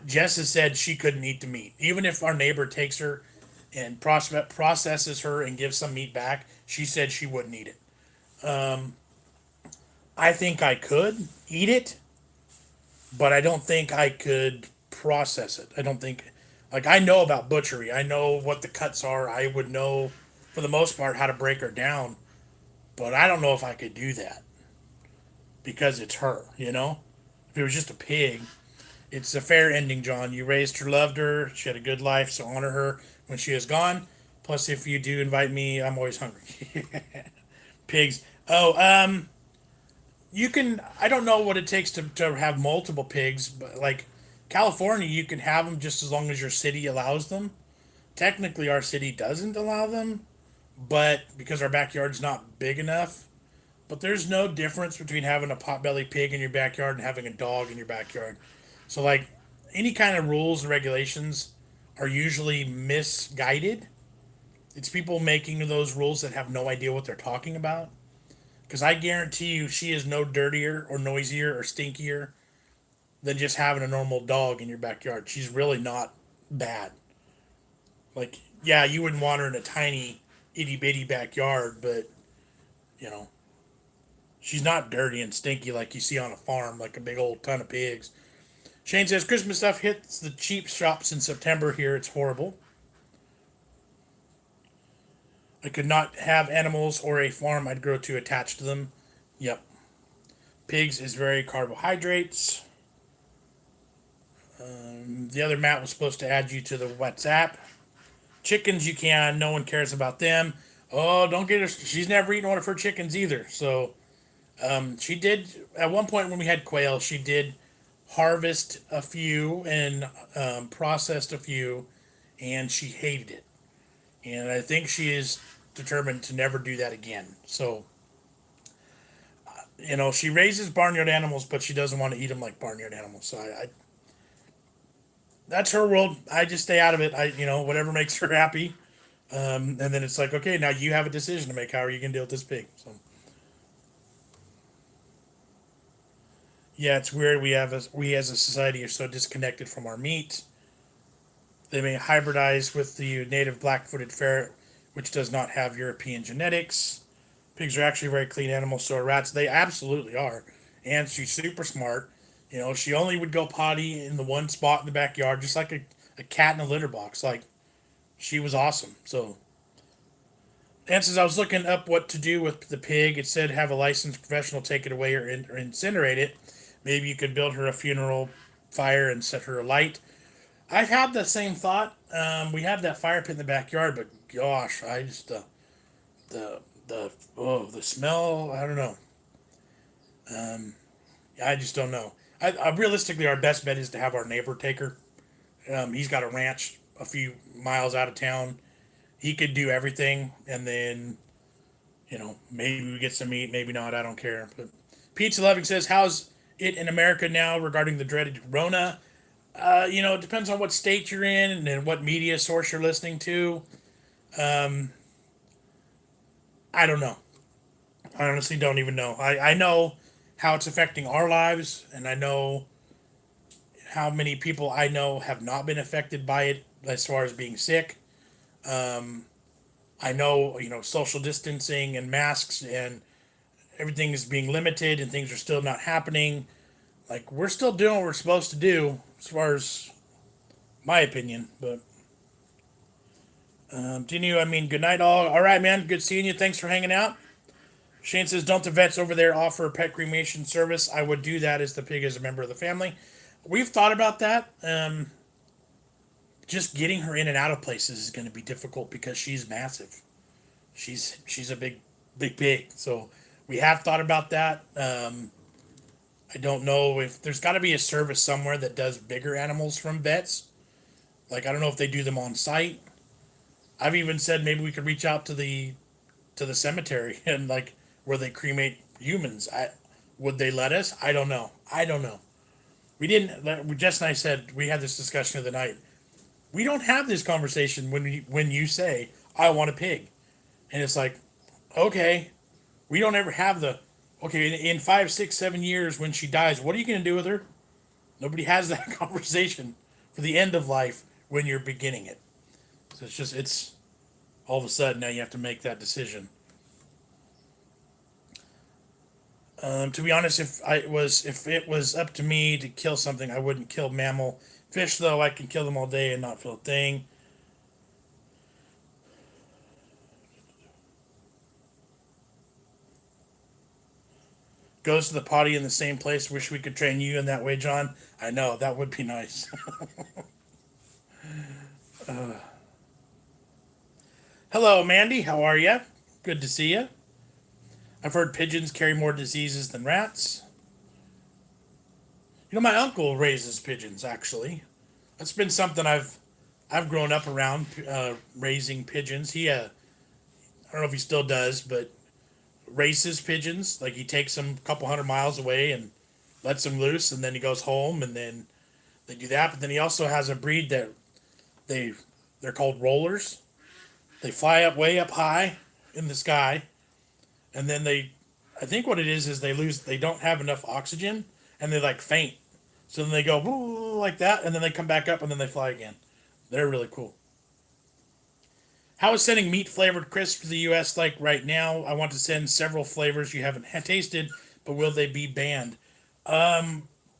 Jess has said she couldn't eat the meat. Even if our neighbor takes her and processes her and gives some meat back, she said she wouldn't eat it. Um, I think I could eat it, but I don't think I could process it. I don't think, like, I know about butchery. I know what the cuts are. I would know, for the most part, how to break her down, but I don't know if I could do that because it's her, you know? If it was just a pig, it's a fair ending, John. You raised her, loved her, she had a good life, so honor her when she is gone. Plus, if you do invite me, I'm always hungry. Pigs. Oh, you can. I don't know what it takes to have multiple pigs, but like California, you can have them just as long as your city allows them. Technically, our city doesn't allow them, but because our backyard's not big enough. But there's no difference between having a potbelly pig in your backyard and having a dog in your backyard. So, like, any kind of rules and regulations are usually misguided. It's people making those rules that have no idea what they're talking about. Because I guarantee you, she is no dirtier or noisier or stinkier than just having a normal dog in your backyard. She's really not bad. Like, yeah, you wouldn't want her in a tiny, itty bitty backyard, but, you know, She's not dirty and stinky like you see on a farm, like a big old ton of pigs. Shane says Christmas stuff hits the cheap shops in September here. It's horrible. I could not have animals or a farm I'd grow too attached to them. Yep. Pigs is very carbohydrates. The other Matt was supposed to add you to the WhatsApp. Chickens you can. No one cares about them. Oh, don't get her. She's never eaten one of her chickens either. So she did, at one point when we had quail, she did harvest a few and processed a few, and she hated it. And I think she is determined to never do that again. So, she raises barnyard animals, but she doesn't want to eat them like barnyard animals. So I that's her world. I just stay out of it. Whatever makes her happy. And then it's like, okay, now you have a decision to make. How are you going to deal with this pig? So, yeah, it's weird. We as a society are so disconnected from our meat. They may hybridize with the native black-footed ferret, which does not have European genetics. Pigs are actually very clean animals, so are rats. They absolutely are. And she's super smart. She only would go potty in the one spot in the backyard, just like a cat in a litter box. Like, she was awesome. So, and since I was looking up what to do with the pig, it said have a licensed professional take it away or incinerate it. Maybe you could build her a funeral fire and set her alight. I've had the same thought. We have that fire pit in the backyard, but gosh, I just the smell. I don't know. I just don't know. I realistically, our best bet is to have our neighbor take her. He's got a ranch a few miles out of town. He could do everything, and then maybe we get some meat, maybe not. I don't care. But Pizza Loving says, "How's it in America now regarding the dreaded Rona?" It depends on what state you're in and then what media source you're listening to. I don't know. I honestly don't even know. I know how it's affecting our lives, and I know how many people I know have not been affected by it as far as being sick. I know, social distancing and masks and everything is being limited and things are still not happening. Like, we're still doing what we're supposed to do, as far as my opinion. But, good night, all. All right, man. Good seeing you. Thanks for hanging out. Shane says, don't the vets over there offer a pet cremation service? I would do that as the pig is a member of the family. We've thought about that. Just getting her in and out of places is going to be difficult because she's massive. She's a big pig. So we have thought about that. I don't know if there's got to be a service somewhere that does bigger animals from vets. Like, I don't know if they do them on site. I've even said maybe we could reach out to the cemetery and where they cremate humans. Would they let us? I don't know. We didn't. Jess and I said we had this discussion the other night. We don't have this conversation when you say I want a pig, and it's like, okay, we don't ever have okay in 5, 6, 7 years when she dies. What are you going to do with her? Nobody has that conversation for the end of life when you're beginning it. So it's all of a sudden now you have to make that decision. To be honest, if it was up to me to kill something, I wouldn't kill mammal. Fish, though, I can kill them all day and not feel a thing. Goes to the potty in the same place. Wish we could train you in that way, John. I know, that would be nice. Hello, Mandy. How are you? Good to see you. I've heard pigeons carry more diseases than rats. My uncle raises pigeons, actually. That's been something I've grown up around, raising pigeons. He, I don't know if he still does, but races pigeons. Like, he takes them a couple 100 miles away and lets them loose, and then he goes home, and then they do that. But then he also has a breed that they're called rollers. They fly up way up high in the sky, and then I think what it is they don't have enough oxygen, and they faint. So then they go like that, and then they come back up, and then they fly again. They're really cool. How is sending meat flavored crisps to the U.S. like right now? I want to send several flavors you haven't tasted, but will they be banned?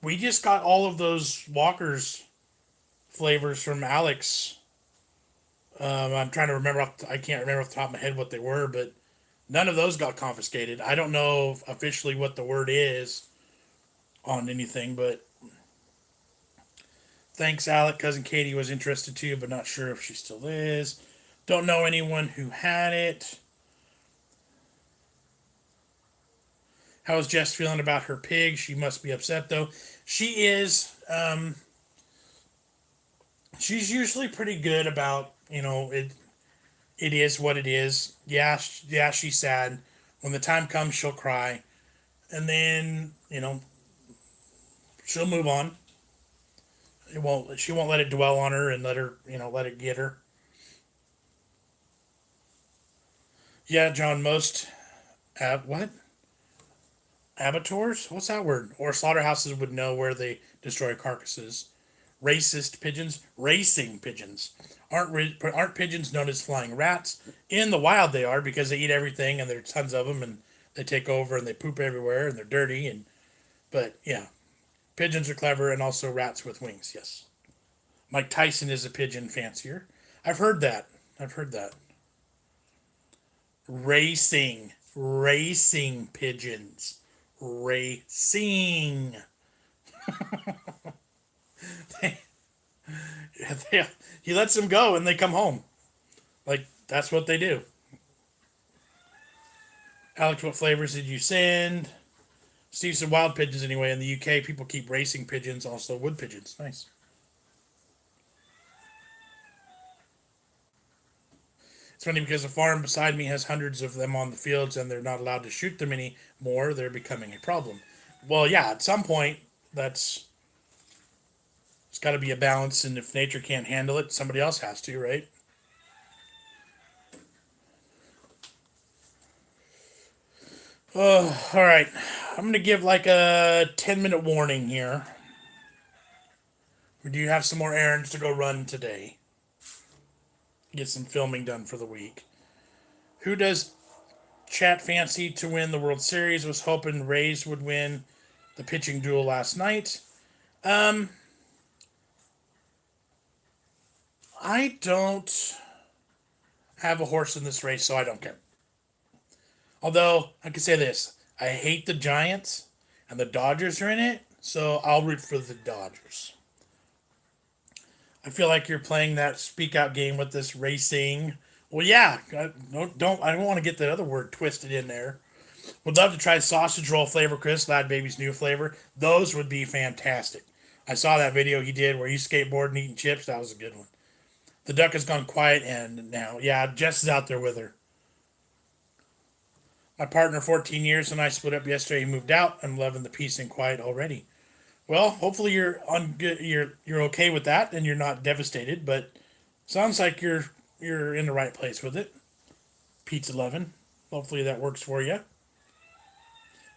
We just got all of those Walker's flavors from Alex. I'm trying to remember. I can't remember off the top of my head what they were, but none of those got confiscated. I don't know officially what the word is on anything, but thanks, Alec. Cousin Katie was interested too, but not sure if she still is. Don't know anyone who had it. How's Jess feeling about her pig? She must be upset though. She is. She's usually pretty good about it. It is what it is. Yeah, yeah. She's sad. When the time comes, she'll cry, and then she'll move on. It won't. She won't let it dwell on her and let her let it get her. Yeah, John. Most what abattoirs? What's that word? Or slaughterhouses would know where they destroy carcasses. Racist pigeons, racing pigeons. Aren't pigeons known as flying rats? In the wild, they are because they eat everything, and there's tons of them, and they take over and they poop everywhere, and they're dirty. And but yeah, pigeons are clever, and also rats with wings. Yes, Mike Tyson is a pigeon fancier. I've heard that. I've heard that. Racing pigeons, racing. He lets them go and they come home. Like, that's what they do. Alex, what flavors did you send? Steve said wild pigeons anyway. In the UK, people keep racing pigeons, also wood pigeons. Nice. It's funny because the farm beside me has hundreds of them on the fields and they're not allowed to shoot them anymore. They're becoming a problem. Well, yeah, at some point, it's got to be a balance, and if nature can't handle it, somebody else has to, right? Oh, all right. I'm going to give like a 10-minute warning here. Or do you have some more errands to go run today? Get some filming done for the week. Who does chat fancy to win the World Series? Was hoping Rays would win the pitching duel last night. I don't have a horse in this race, so I don't care. Although, I can say this. I hate the Giants, and the Dodgers are in it, so I'll root for the Dodgers. I feel like you're playing that speak out game with this racing. Well, yeah, I don't want to get that other word twisted in there. Would love to try sausage roll flavor, Chris, Lad Baby's new flavor. Those would be fantastic. I saw that video he did where he's skateboarding eating chips. That was a good one. The duck has gone quiet, and now, yeah, Jess is out there with her. My partner, 14 years, and I split up yesterday. He moved out. I'm loving the peace and quiet already. Well, hopefully you're on good. You're okay with that, and you're not devastated. But sounds like you're in the right place with it. Pete's 11. Hopefully that works for you.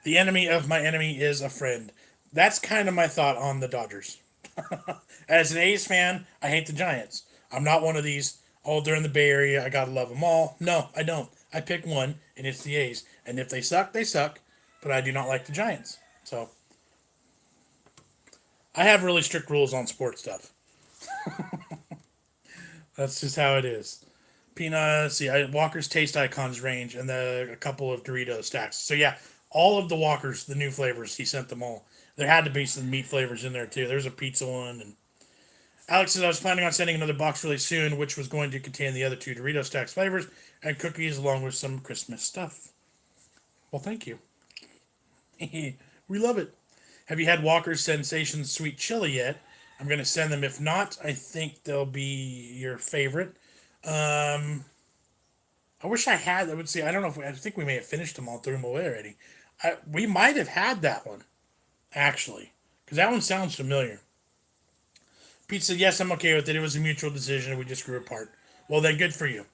The enemy of my enemy is a friend. That's kind of my thought on the Dodgers. As an A's fan, I hate the Giants. I'm not one of these, oh, they're in the Bay Area, I gotta love them all. No, I don't. I pick one, and it's the A's. And if they suck, they suck. But I do not like the Giants. So, I have really strict rules on sports stuff. That's just how it is. Peanut, see, Walker's Taste Icons range, and a couple of Dorito stacks. So, yeah, all of the Walkers, the new flavors, he sent them all. There had to be some meat flavors in there, too. There's a pizza one, and Alex says I was planning on sending another box really soon, which was going to contain the other two Dorito Stacks flavors and cookies along with some Christmas stuff. Well, thank you. We love it. Have you had Walker's Sensation Sweet Chili yet? I'm going to send them. If not, I think they'll be your favorite. I wish I had. I would say, I don't know I think we may have finished them all, threw them away already. We might have had that one, actually, because that one sounds familiar. Pete said, yes, I'm okay with it. It was a mutual decision. We just grew apart. Well, then good for you.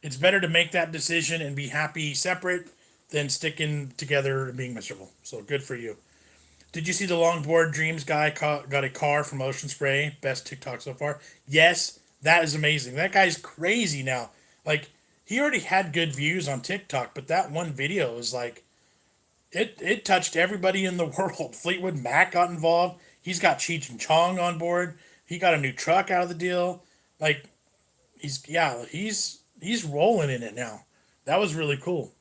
It's better to make that decision and be happy separate than sticking together and being miserable. So good for you. Did you see the longboard dreams guy got a car from Ocean Spray? Best TikTok so far. Yes, that is amazing. That guy's crazy now. Like, he already had good views on TikTok, but that one video is like, it touched everybody in the world. Fleetwood Mac got involved. He's got Cheech and Chong on board. He got a new truck out of the deal. Like, he's rolling in it now. That was really cool.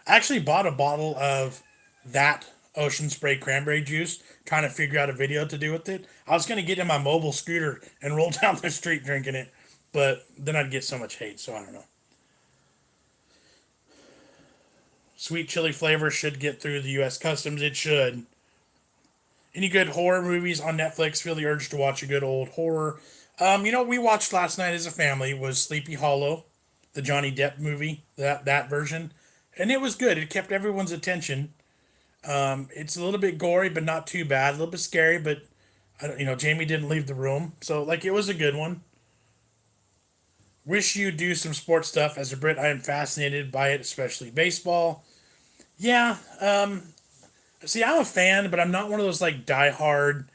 I actually bought a bottle of that ocean spray cranberry juice, trying to figure out a video to do with it. I was gonna get in my mobile scooter and roll down the street drinking it, but then I'd get so much hate, so I don't know. Sweet chili flavor should get through the U.S. Customs. It should. Any good horror movies on Netflix? Feel the urge to watch a good old horror. We watched last night as a family was Sleepy Hollow, the Johnny Depp movie, that version, and it was good. It kept everyone's attention. It's a little bit gory, but not too bad. A little bit scary, but I don't, Jamie didn't leave the room, so like it was a good one. Wish you do some sports stuff. As a Brit, I am fascinated by it, especially baseball. Yeah. See, I'm a fan, but I'm not one of those like diehard,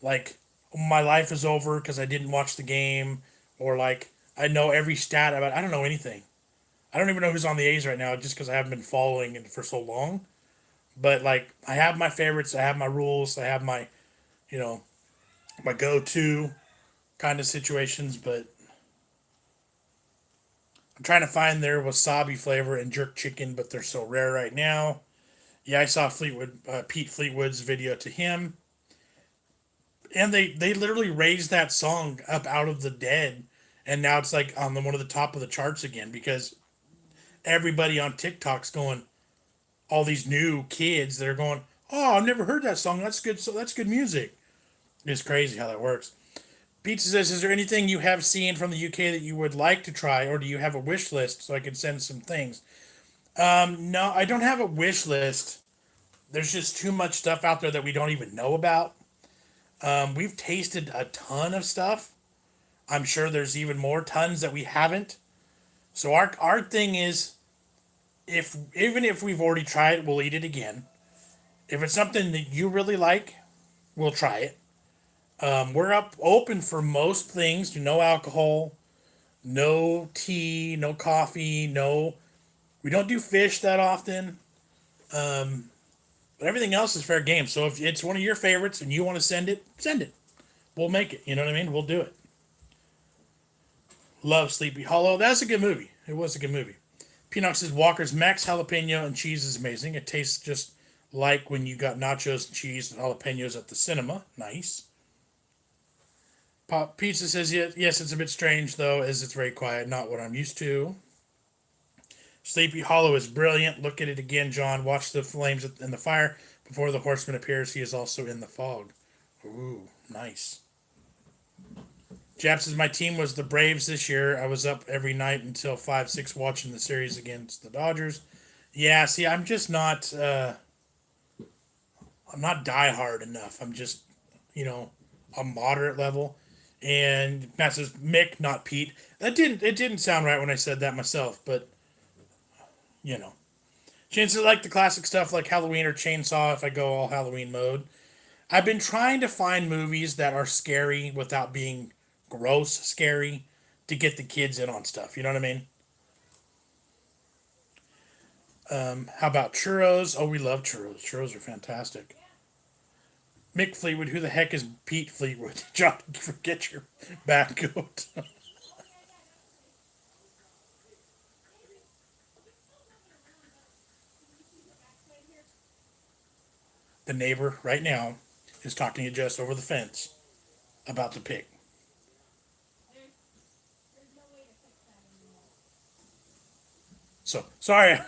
like my life is over because I didn't watch the game, or like I know every stat about. I don't know anything. I don't even know who's on the A's right now, just because I haven't been following it for so long. But like, I have my favorites. I have my rules. I have my, you know, my go-to kind of situations. But I'm trying to find their wasabi flavor and jerk chicken, but they're so rare right now. Yeah, I saw Pete Fleetwood's video to him, and they literally raised that song up out of the dead, and now it's like on one of the top of the charts again because everybody on TikTok's going. All these new kids that are going, oh, I've never heard that song. That's good. So that's good music. It's crazy how that works. Pizza says, is there anything you have seen from the UK that you would like to try, or do you have a wish list so I can send some things? No, I don't have a wish list. There's just too much stuff out there that we don't even know about. We've tasted a ton of stuff. I'm sure there's even more tons that we haven't. So our thing is, even if we've already tried it, we'll eat it again. If it's something that you really like, we'll try it. We're open for most things. No alcohol, no tea, no coffee, no. We don't do fish that often. But everything else is fair game. So if it's one of your favorites and you want to send it, send it. We'll make it. You know what I mean? We'll do it. Love Sleepy Hollow. That's a good movie. It was a good movie. Peanut says Walker's Max jalapeno and cheese is amazing. It tastes just like when you got nachos and cheese and jalapenos at the cinema. Nice. Pop Pizza says yes, it's a bit strange though, as it's very quiet, not what I'm used to. Sleepy Hollow is brilliant. Look at it again, John. Watch the flames in the fire before the horseman appears. He is also in the fog. Ooh, nice. Jap says my team was the Braves this year. I was up every night until 5-6 watching the series against the Dodgers. Yeah, see, I'm just not. I'm not diehard enough. I'm just, a moderate level. And Matt says Mick, not Pete. It didn't sound right when I said that myself, but chances like the classic stuff like Halloween or Chainsaw. If I go all Halloween mode, I've been trying to find movies that are scary without being gross scary to get the kids in on stuff. You know what I mean? How about churros? Oh, we love churros. Churros are fantastic. Mick Fleetwood, who the heck is Pete Fleetwood? John, forget your back goat. The neighbor right now is talking to Jess over the fence about the pig. So, sorry,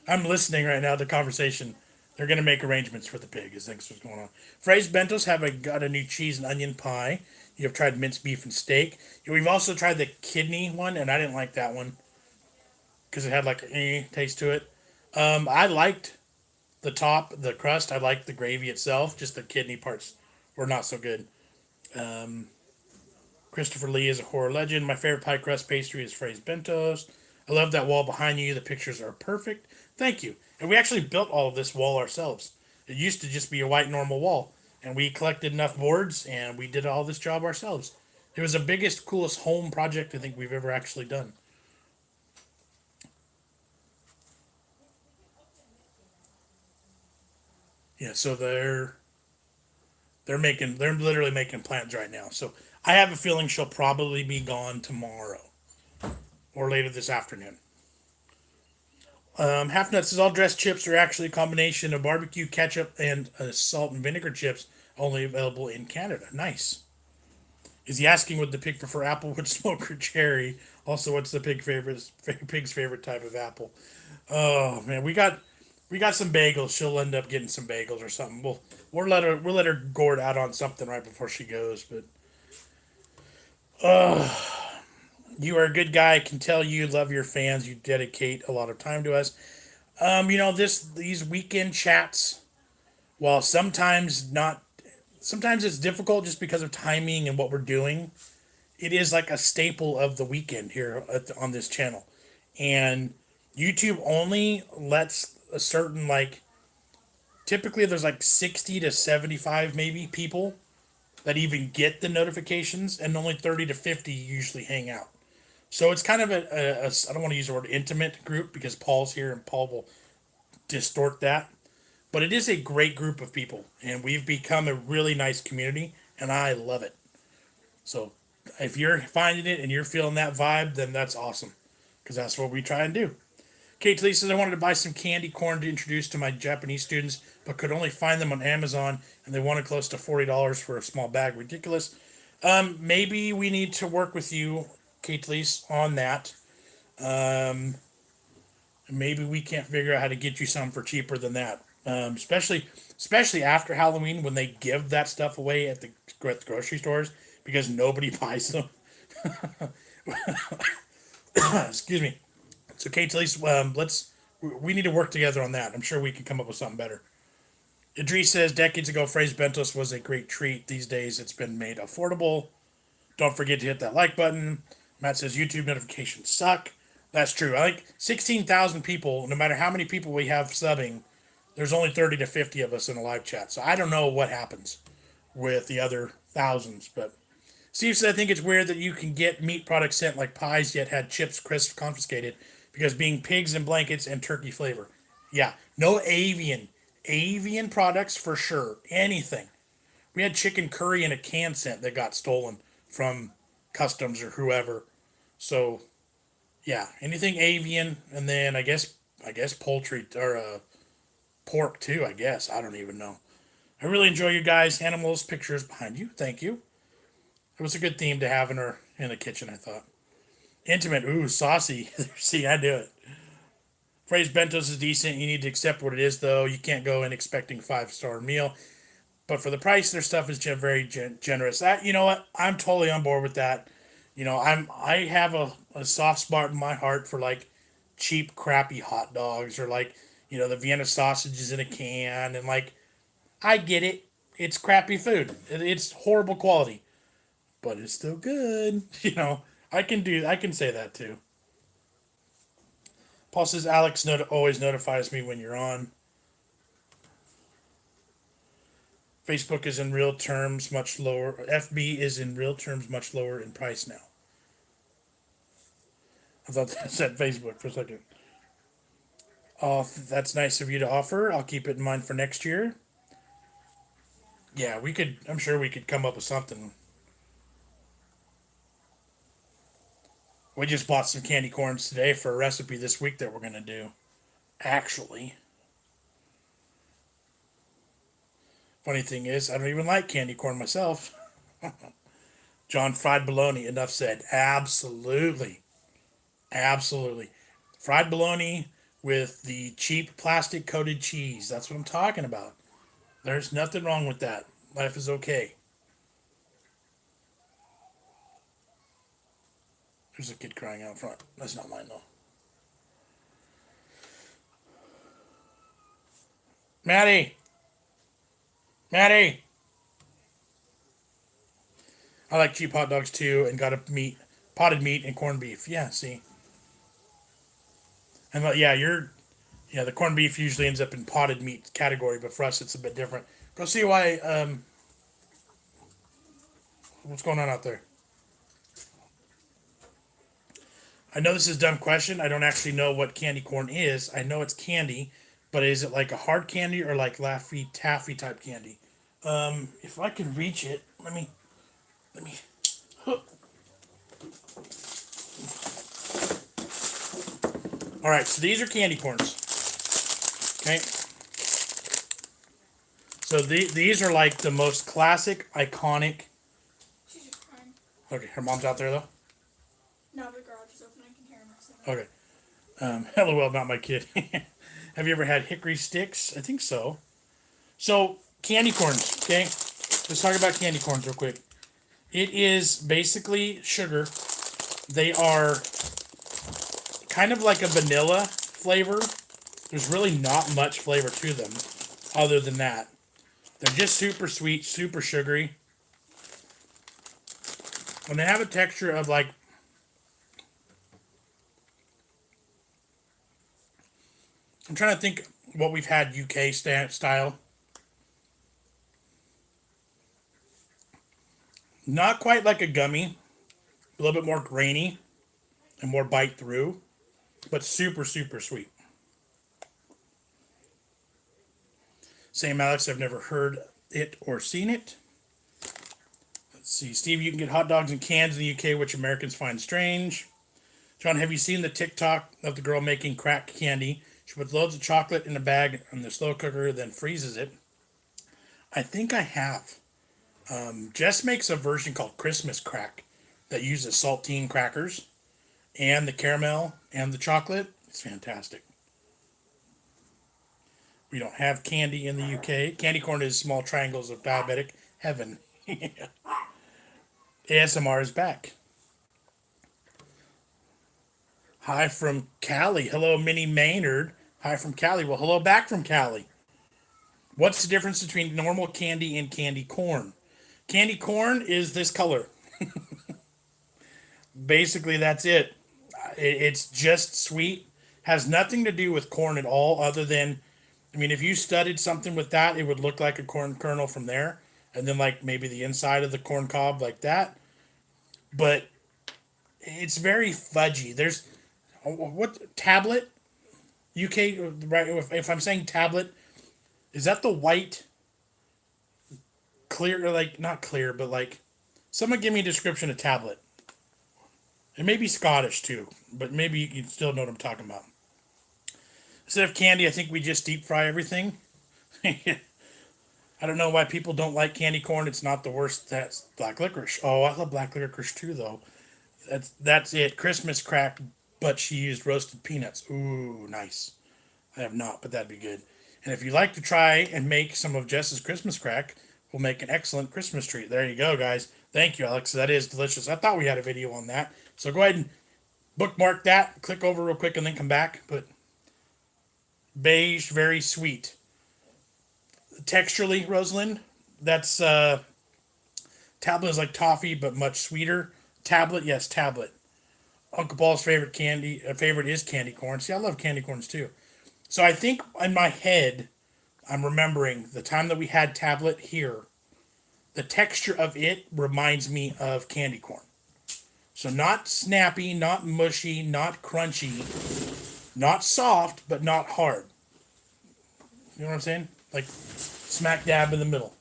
I'm listening right now to the conversation. They're going to make arrangements for the pig, is what's going on. Fray's Bentos got a new cheese and onion pie. You have tried minced beef and steak. We've also tried the kidney one, and I didn't like that one because it had like a taste to it. I liked the crust. I liked the gravy itself. Just the kidney parts were not so good. Christopher Lee is a horror legend. My favorite pie crust pastry is Fray's Bentos. I love that wall behind you. The pictures are perfect. Thank you. And we actually built all of this wall ourselves. It used to just be a white normal wall. And we collected enough boards and we did all this job ourselves. It was the biggest, coolest home project I think we've ever actually done. Yeah, so they're literally making plans right now. So I have a feeling she'll probably be gone tomorrow or later this afternoon. Half Nuts says all dressed chips are actually a combination of barbecue, ketchup, and salt and vinegar chips, only available in Canada. Nice. Is he asking would the pig prefer applewood, smoke, or cherry? Also, what's the pig's favorite type of apple? Oh man, we got some bagels. She'll end up getting some bagels or something. We'll let her gourd out on something right before she goes. But you are a good guy. I can tell you love your fans. You dedicate a lot of time to us. These weekend chats, while sometimes it's difficult just because of timing and what we're doing. It is like a staple of the weekend here on this channel, and YouTube only lets a certain like typically there's like 60 to 75 maybe people that even get the notifications, and only 30 to 50 usually hang out. So it's kind of I don't want to use the word intimate group because Paul's here and Paul will distort that. But it is a great group of people, and we've become a really nice community, and I love it. So if you're finding it and you're feeling that vibe, then that's awesome because that's what we try and do. Kate Lee says, I wanted to buy some candy corn to introduce to my Japanese students, but could only find them on Amazon, and they wanted close to $40 for a small bag. Ridiculous. Maybe we need to work with you, Kate Lee, on that. Um, Maybe we can't figure out how to get you some for cheaper than that. Especially after Halloween when they give that stuff away at the grocery stores because nobody buys them. Excuse me. So, Kate, at least we need to work together on that. I'm sure we can come up with something better. Idris says decades ago, Phrase Bentos was a great treat. These days, it's been made affordable. Don't forget to hit that like button. Matt says YouTube notifications suck. That's true. I think 16,000 people, no matter how many people we have subbing, there's only 30 to 50 of us in a live chat. So I don't know what happens with the other thousands. But Steve said, I think it's weird that you can get meat products sent like pies, yet had chips crisp confiscated because being pigs and blankets and turkey flavor. Yeah, no avian products for sure. Anything. We had chicken curry in a can sent that got stolen from customs or whoever. So yeah, anything avian, and then I guess poultry or pork too. I guess I don't even know. I really enjoy you guys' animals pictures behind you. Thank you. It was a good theme to have in the kitchen. I thought intimate. Ooh, saucy. See, I do it. Phrase bentos is decent. You need to accept what it is, though. You can't go in expecting 5-star meal. But for the price, their stuff is very generous. You know what? I'm totally on board with that. I have a soft spot in my heart for like cheap, crappy hot dogs or like the Vienna sausages in a can, and like I get it. It's crappy food. It's horrible quality, but it's still good. I can say that too. Paul says Alex always notifies me when you're on. Facebook is in real terms much lower. FB is in real terms much lower in price now. I thought that said Facebook for a second. Oh, that's nice of you to offer. I'll keep it in mind for next year. Yeah, we could. I'm sure we could come up with something. We just bought some candy corns today for a recipe this week that we're gonna do. Actually, funny thing is, I don't even like candy corn myself. John fried bologna. Enough said. Absolutely, absolutely. Fried bologna with the cheap plastic coated cheese. That's what I'm talking about. There's nothing wrong with that. Life is okay. There's a kid crying out front. That's not mine though. Maddie, Maddie. I like cheap hot dogs too, and got a potted meat and corned beef. Yeah, see, and the corned beef usually ends up in potted meat category, but for us it's a bit different. Go see why. What's going on out there? I know this is a dumb question. I don't actually know what candy corn is. I know it's candy, But is it like a hard candy or like Laffy Taffy type candy? If I can reach it, let me. All right, so these are candy corns. Okay. So these are like the most classic, iconic. She's just crying. Okay, her mom's out there though. No, the garage is open. I can hear her. Okay. LOL, not my kid. Have you ever had hickory sticks? I think so. So candy corns. Okay, let's talk about candy corns real quick. It is basically sugar. They are kind of like a vanilla flavor. There's really not much flavor to them other than that. They're just super sweet, super sugary. And they have a texture of like, I'm trying to think what we've had UK style. Not quite like a gummy. A little bit more grainy and more bite through. But super, super sweet. Same, Alex. I've never heard it or seen it. Let's see. Steve, you can get hot dogs in cans in the UK, which Americans find strange. John, have you seen the TikTok of the girl making crack candy? She puts loads of chocolate in a bag on the slow cooker, then freezes it. I think I have. Jess makes a version called Christmas Crack that uses saltine crackers and the caramel and the chocolate. It's fantastic. We don't have candy in the UK. Candy corn is small triangles of diabetic heaven. ASMR is back. Hi from Cali. Hello, Minnie Maynard. Hi from Cali. Well, hello back from Cali. What's the difference between normal candy and candy corn? Candy corn is this color. Basically, that's it. It's just sweet. Has nothing to do with corn at all, other than, I mean, if you studied something with that, it would look like a corn kernel from there. And then, like, maybe the inside of the corn cob, like that. But it's very fudgy. There's, what, tablet? UK, right? If I'm saying tablet, is that the white, clear, like, not clear, but like, someone give me a description of tablet. It may be Scottish too, but maybe you still know what I'm talking about. Instead of candy, I think we just deep fry everything. I don't know why people don't like candy corn. It's not the worst. That's black licorice. Oh, I love black licorice too, though. That's it. Christmas crack, but she used roasted peanuts. Ooh, nice. I have not, but that'd be good. And if you'd like to try and make some of Jess's Christmas crack, we'll make an excellent Christmas treat. There you go, guys. Thank you, Alex. That is delicious. I thought we had a video on that. So go ahead and bookmark that. Click over real quick and then come back. But beige, very sweet. Texturally, Rosalind, that's tablet is like toffee, but much sweeter. Tablet, yes, tablet. Uncle Paul's favorite favorite is candy corn. See, I love candy corns too. So I think in my head, I'm remembering the time that we had tablet here. The texture of it reminds me of candy corn. So not snappy, not mushy, not crunchy, not soft, but not hard. You know what I'm saying? Like smack dab in the middle.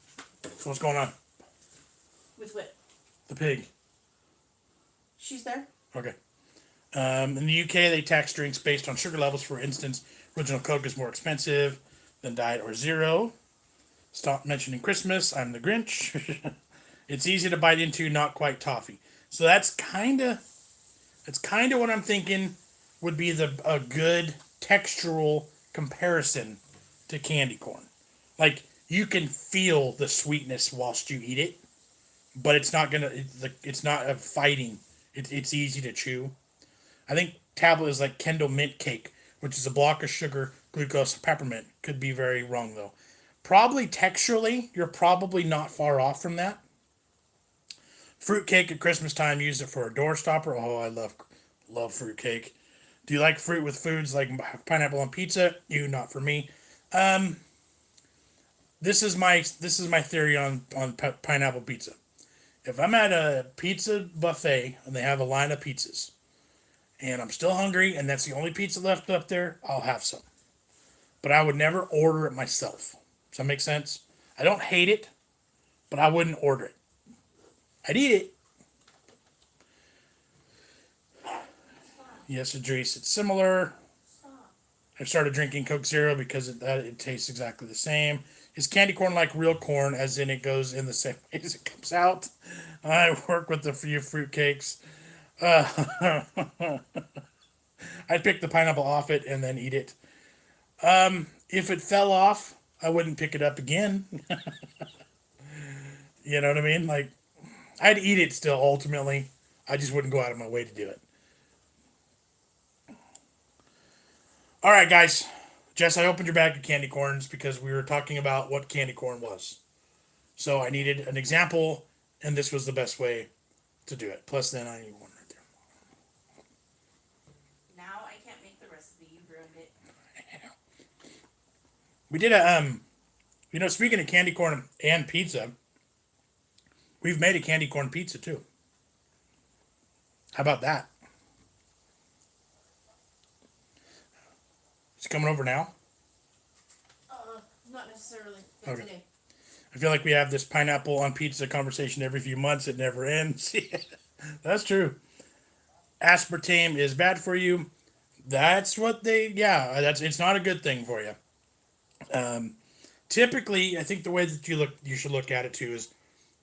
So what's going on? With what? The pig. She's there? Okay. In the UK, they tax drinks based on sugar levels. For instance, original Coke is more expensive than Diet or Zero. Stop mentioning Christmas. I'm the Grinch. It's easy to bite into, not quite toffee. So that's kind of what I'm thinking would be a good textural comparison to candy corn. Like you can feel the sweetness whilst you eat it, but it's not a fighting. It's easy to chew. I think tablet is like Kendall mint cake, which is a block of sugar, glucose, peppermint. Could be very wrong though. Probably texturally, you're probably not far off from that. Fruitcake at Christmas time, use it for a door stopper. Oh, I love fruitcake. Do you like fruit with foods like pineapple on pizza? Not for me. This is my theory on pineapple pizza. If I'm at a pizza buffet and they have a line of pizzas, and I'm still hungry, and that's the only pizza left up there, I'll have some. but I would never order it myself. Does that make sense? I don't hate it, but I wouldn't order it. I'd eat it. Yes, Idris, it's similar. I've started drinking Coke Zero because it tastes exactly the same. Is candy corn like real corn, as in it goes in the same way as it comes out? I work with a few fruitcakes. I'd pick the pineapple off it and then eat it. If it fell off, I wouldn't pick it up again. You know what I mean? Like, I'd eat it still ultimately. I just wouldn't go out of my way to do it. All right, guys. Jess, I opened your bag of candy corns because we were talking about what candy corn was. So I needed an example, and this was the best way to do it. Plus, then I need one right there. Now I can't make the recipe. You ruined it. We did a, speaking of candy corn and pizza, we've made a candy corn pizza too. How about that? It's coming over now. Not necessarily. But Okay. today. I feel like we have this pineapple on pizza conversation every few months. It never ends. That's true. Aspartame is bad for you. That's what it's not a good thing for you. Typically, I think the way that you should look at it too is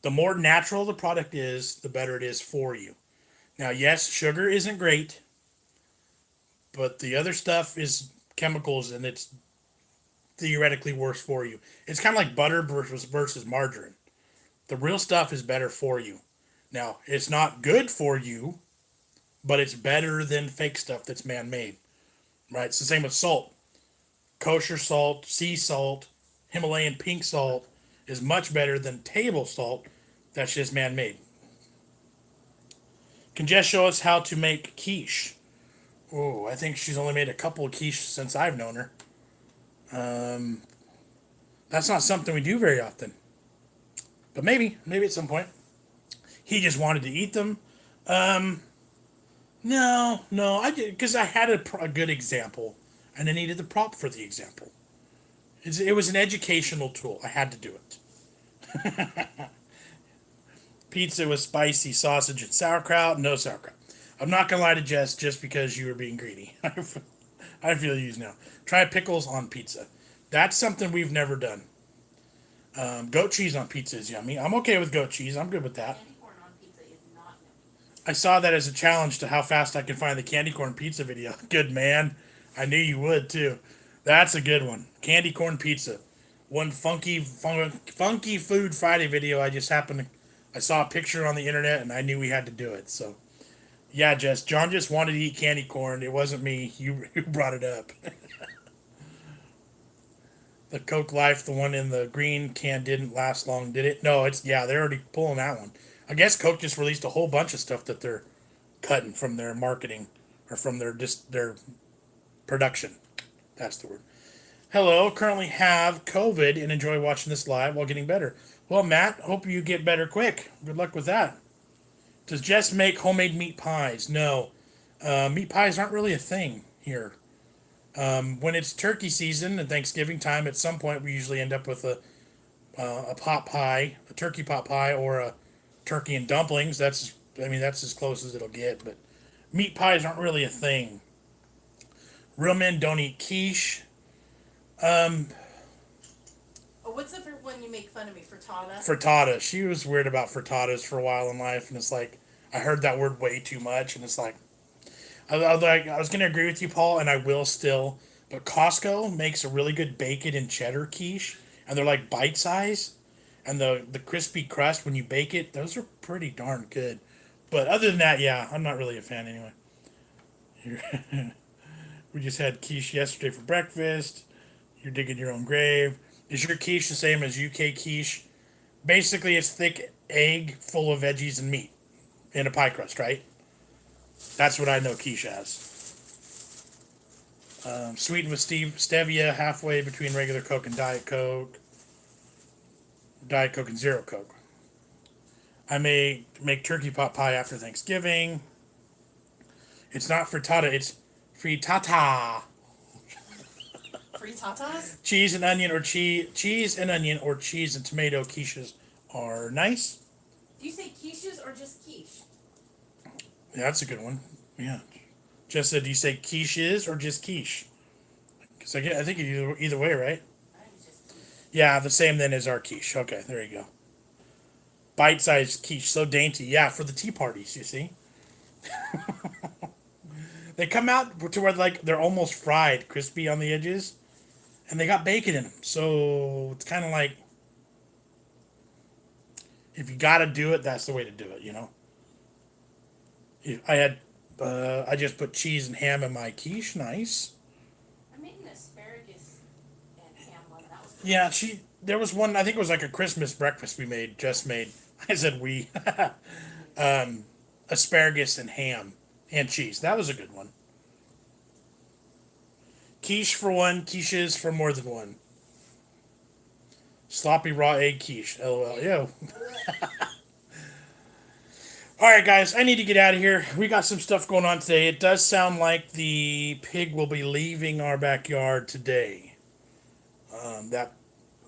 the more natural the product is, the better it is for you. Now, yes, sugar isn't great, but the other stuff is chemicals and it's theoretically worse for you. It's kind of like butter versus margarine. The real stuff is better for you. Now, it's not good for you, but it's better than fake stuff that's man-made. Right? It's the same with salt. Kosher salt, sea salt, Himalayan pink salt is much better than table salt that's just man-made. Can Jess show us how to make quiche? Oh, I think she's only made a couple of quiche since I've known her. That's not something we do very often. But maybe at some point. He just wanted to eat them. No, because I had a good example, and I needed the prop for the example. It was an educational tool. I had to do it. Pizza with spicy sausage and sauerkraut. No sauerkraut. I'm not gonna lie to Jess just because you were being greedy. I feel used now. Try pickles on pizza. That's something we've never done. Goat cheese on pizza is yummy. I'm okay with goat cheese. I'm good with that. Candy corn on pizza is not yummy. I saw that as a challenge to how fast I can find the candy corn pizza video. Good man. I knew you would too. That's a good one. Candy corn pizza. One funky food Friday video. I saw a picture on the internet and I knew we had to do it. So, yeah, John just wanted to eat candy corn. It wasn't me. You brought it up. The Coke Life, the one in the green can, didn't last long, did it? No, they're already pulling that one. I guess Coke just released a whole bunch of stuff that they're cutting from their marketing or from their production. That's the word. Hello, currently have COVID and enjoy watching this live while getting better. Well, Matt, hope you get better quick. Good luck with that. Does Jess make homemade meat pies? No. Meat pies aren't really a thing here. When it's turkey season and Thanksgiving time, at some point we usually end up with a pot pie, a turkey pot pie, or a turkey and dumplings. That's as close as it'll get. But meat pies aren't really a thing. Real men don't eat quiche. What's the one you make fun of me? Frittata? Frittata. She was weird about frittatas for a while in life, and it's like, I heard that word way too much, and it's like, I was going to agree with you, Paul, and I will still, but Costco makes a really good bacon and cheddar quiche, and they're like bite size, and the crispy crust when you bake it, those are pretty darn good. But other than that, yeah, I'm not really a fan anyway. We just had quiche yesterday for breakfast. You're digging your own grave. Is your quiche the same as UK quiche? Basically, it's thick egg full of veggies and meat in a pie crust, right? That's what I know quiche as. Sweetened with stevia, halfway between regular Coke and Diet Coke. Diet Coke and Zero Coke. I may make turkey pot pie after Thanksgiving. It's not frittata, it's frittata. Frittatas? Cheese and onion or cheese and onion or cheese and tomato quiches are nice. Do you say quiches or just quiche? Yeah, that's a good one. Yeah. Just said, do you say quiches or just quiche? Because I think either way, right? I think it's just quiche. Yeah, the same then as our quiche. Okay, there you go. Bite-sized quiche, so dainty. Yeah, for the tea parties, you see. They come out to where like they're almost fried, crispy on the edges, and they got bacon in them. So it's kind of like, if you got to do it, that's the way to do it. You know. I just put cheese and ham in my quiche. Nice. I made an asparagus and ham one. That was Yeah, there was one, I think it was like a Christmas breakfast Jess made. I said we. Asparagus and ham and cheese. That was a good one. Quiche for one, quiches for more than one. Sloppy raw egg quiche. LOL. Yo. Alright, guys, I need to get out of here. We got some stuff going on today. It does sound like the pig will be leaving our backyard today. That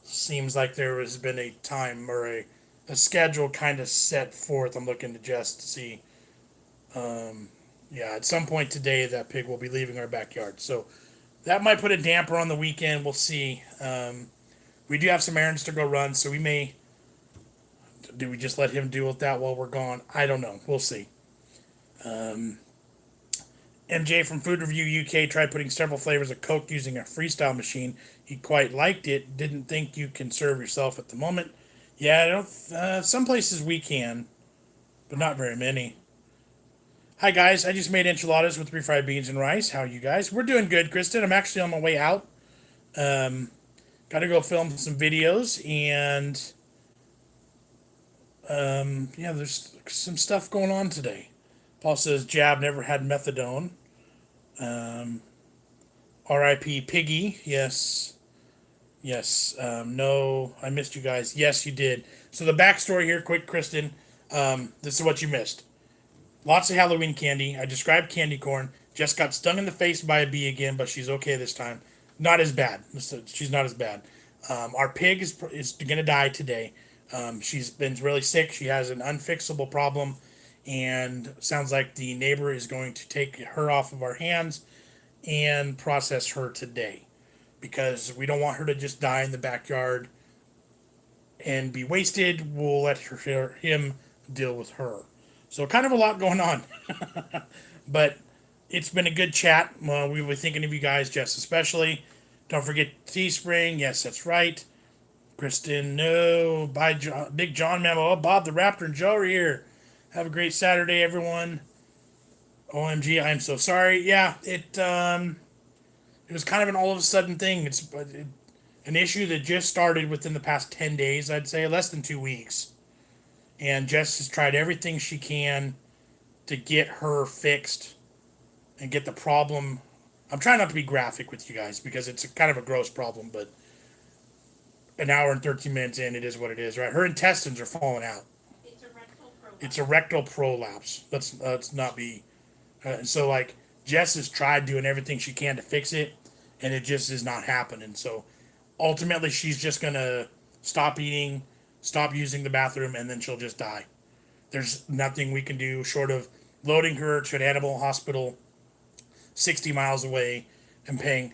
seems like there has been a time or a schedule kind of set forth. I'm looking to Jess to see. Yeah, at some point today, that pig will be leaving our backyard. So that might put a damper on the weekend. We'll see. We do have some errands to go run, so we may. Do we just let him deal with that while we're gone? I don't know. We'll see. MJ from Food Review UK tried putting several flavors of Coke using a freestyle machine. He quite liked it. Didn't think you can serve yourself at the moment. Yeah, I don't. Some places we can, but not very many. Hi guys, I just made enchiladas with refried beans and rice. How are you guys? We're doing good, Kristen. I'm actually on my way out. Got to go film some videos and yeah, there's some stuff going on today. Paul says Jab never had methadone. R.I.P. Piggy. Yes. No, I missed you guys. Yes, you did. So the backstory here, quick, Kristen. This is what you missed. Lots of Halloween candy. I described candy corn. Jess got stung in the face by a bee again, but she's okay this time. Not as bad. She's not as bad. Our pig is going to die today. She's been really sick. She has an unfixable problem, and sounds like the neighbor is going to take her off of our hands and process her today, because we don't want her to just die in the backyard and be wasted. We'll let him deal with her. So kind of a lot going on. But it's been a good chat. We were thinking of you guys, Jess especially. Don't forget Teespring. Yes, that's right. Kristen, no. Bye, BigJon memo. Oh, Bob the Raptor and Joe are here. Have a great Saturday, everyone. OMG, I'm so sorry. Yeah, it was kind of an all of a sudden thing. It's an issue that just started within the past 10 days, I'd say, less than 2 weeks. And Jess has tried everything she can to get her fixed and get the problem. I'm trying not to be graphic with you guys because it's kind of a gross problem, but an hour and 13 minutes in, it is what it is, right? Her intestines are falling out. It's a rectal prolapse. It's a rectal prolapse. Let's not be. So, like, Jess has tried doing everything she can to fix it, and it just is not happening. So, ultimately, she's just going to stop eating, stop using the bathroom, and then she'll just die. There's nothing we can do short of loading her to an animal hospital 60 miles away and paying.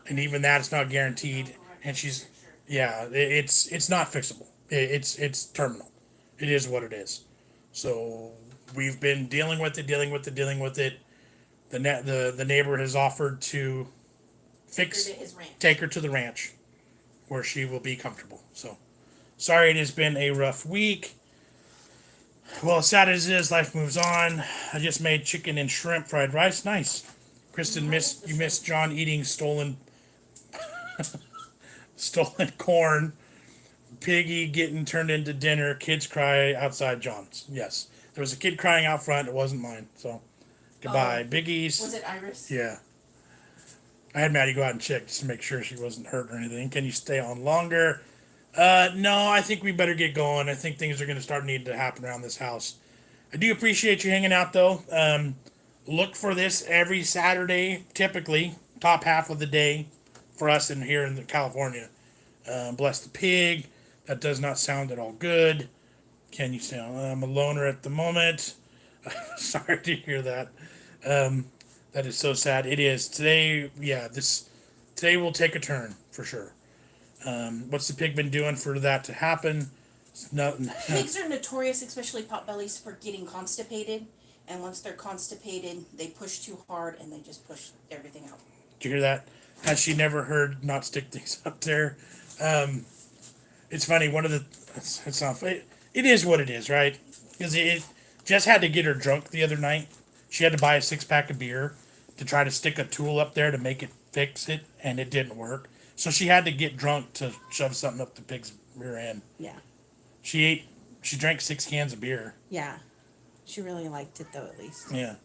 And even that's not guaranteed. And she's, yeah, it's not fixable. It's terminal. It is what it is. So we've been dealing with it. The neighbor has offered to take her to the ranch where she will be comfortable. So sorry, it has been a rough week. Well, as sad as it is, life moves on. I just made chicken and shrimp fried rice. Nice. Kristen, you missed John eating stolen corn. Piggy getting turned into dinner. Kids cry outside John's. Yes. There was a kid crying out front. It wasn't mine. So, goodbye. Biggies. Was it Iris? Yeah. I had Maddie go out and check just to make sure she wasn't hurt or anything. Can you stay on longer? No, I think we better get going. I think things are going to start needing to happen around this house. I do appreciate you hanging out, though. Look for this every Saturday, typically, top half of the day, for us in here in California. Bless the pig. That does not sound at all good. Can you say I'm a loner at the moment? Sorry to hear that. That is so sad. It is today. Yeah, today will take a turn for sure. What's the pig been doing for that to happen? Nothing. Pigs are notorious, especially potbellies, for getting constipated. And once they're constipated, they push too hard and they just push everything out. Did you hear that? Has she never heard not stick things up there? It's funny. It's not. It is what it is, right? Because it Jess had to get her drunk the other night. She had to buy a 6-pack of beer to try to stick a tool up there to make it fix it, and it didn't work. So she had to get drunk to shove something up the pig's rear end. Yeah. She drank 6 cans of beer. Yeah. She really liked it, though, at least. Yeah.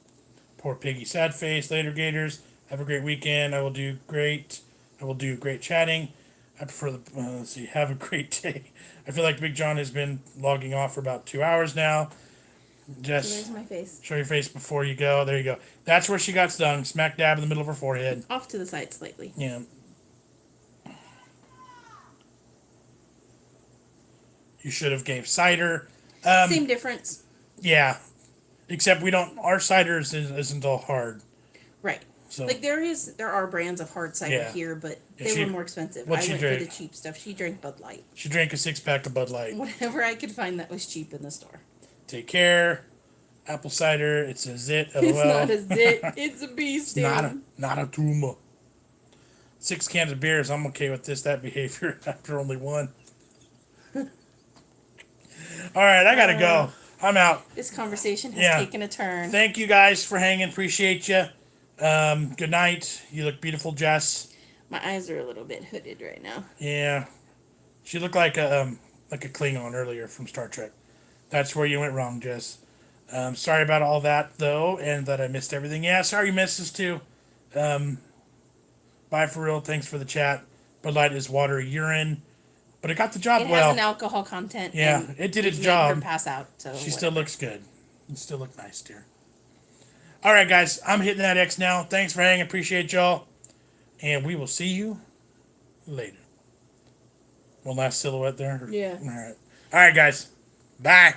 Poor piggy. Sad face. Later, Gators. Have a great weekend. I will do great chatting. I prefer the, let's see, have a great day. I feel like BigJon has been logging off for about 2 hours now. Just There's my face. show your face before you go. There you go. That's where she got stung. Smack dab in the middle of her forehead. Off to the side slightly. Yeah. You should have gave cider. Same difference. Yeah. Except our cider isn't all hard. Right. So Like there are brands of hard cider Yeah. here, but Yeah, they were more expensive. I what'd she went for the drink? cheap stuff. She drank Bud Light. she drank a 6-pack of Bud Light. Whatever I could find that was cheap in the store. Take care. Apple cider. It's a zit. LOL. It's not a zit. It's a beast. Not a tumor. 6 cans of beers. I'm okay with that behavior after only one. All right, I gotta go. I'm out. This conversation has Yeah. taken a turn. Thank you guys for hanging. Appreciate you. Good night. You look beautiful, Jess. My eyes are a little bit hooded right now. Yeah, she looked like a Klingon earlier from Star Trek. That's where you went wrong, Jess. Sorry about all that though, and that I missed everything. Yeah, sorry you missed us too. Bye for real. Thanks for the chat. Bud Light is water urine, but it got the job It well. has an alcohol content. Yeah, and it did its made job. her pass out. So She still looks good. You still look nice, dear. All right, guys. I'm hitting that X now. Thanks for hanging. Appreciate y'all. And we will see you later. One last silhouette there? Yeah. All right. All right, guys. Bye.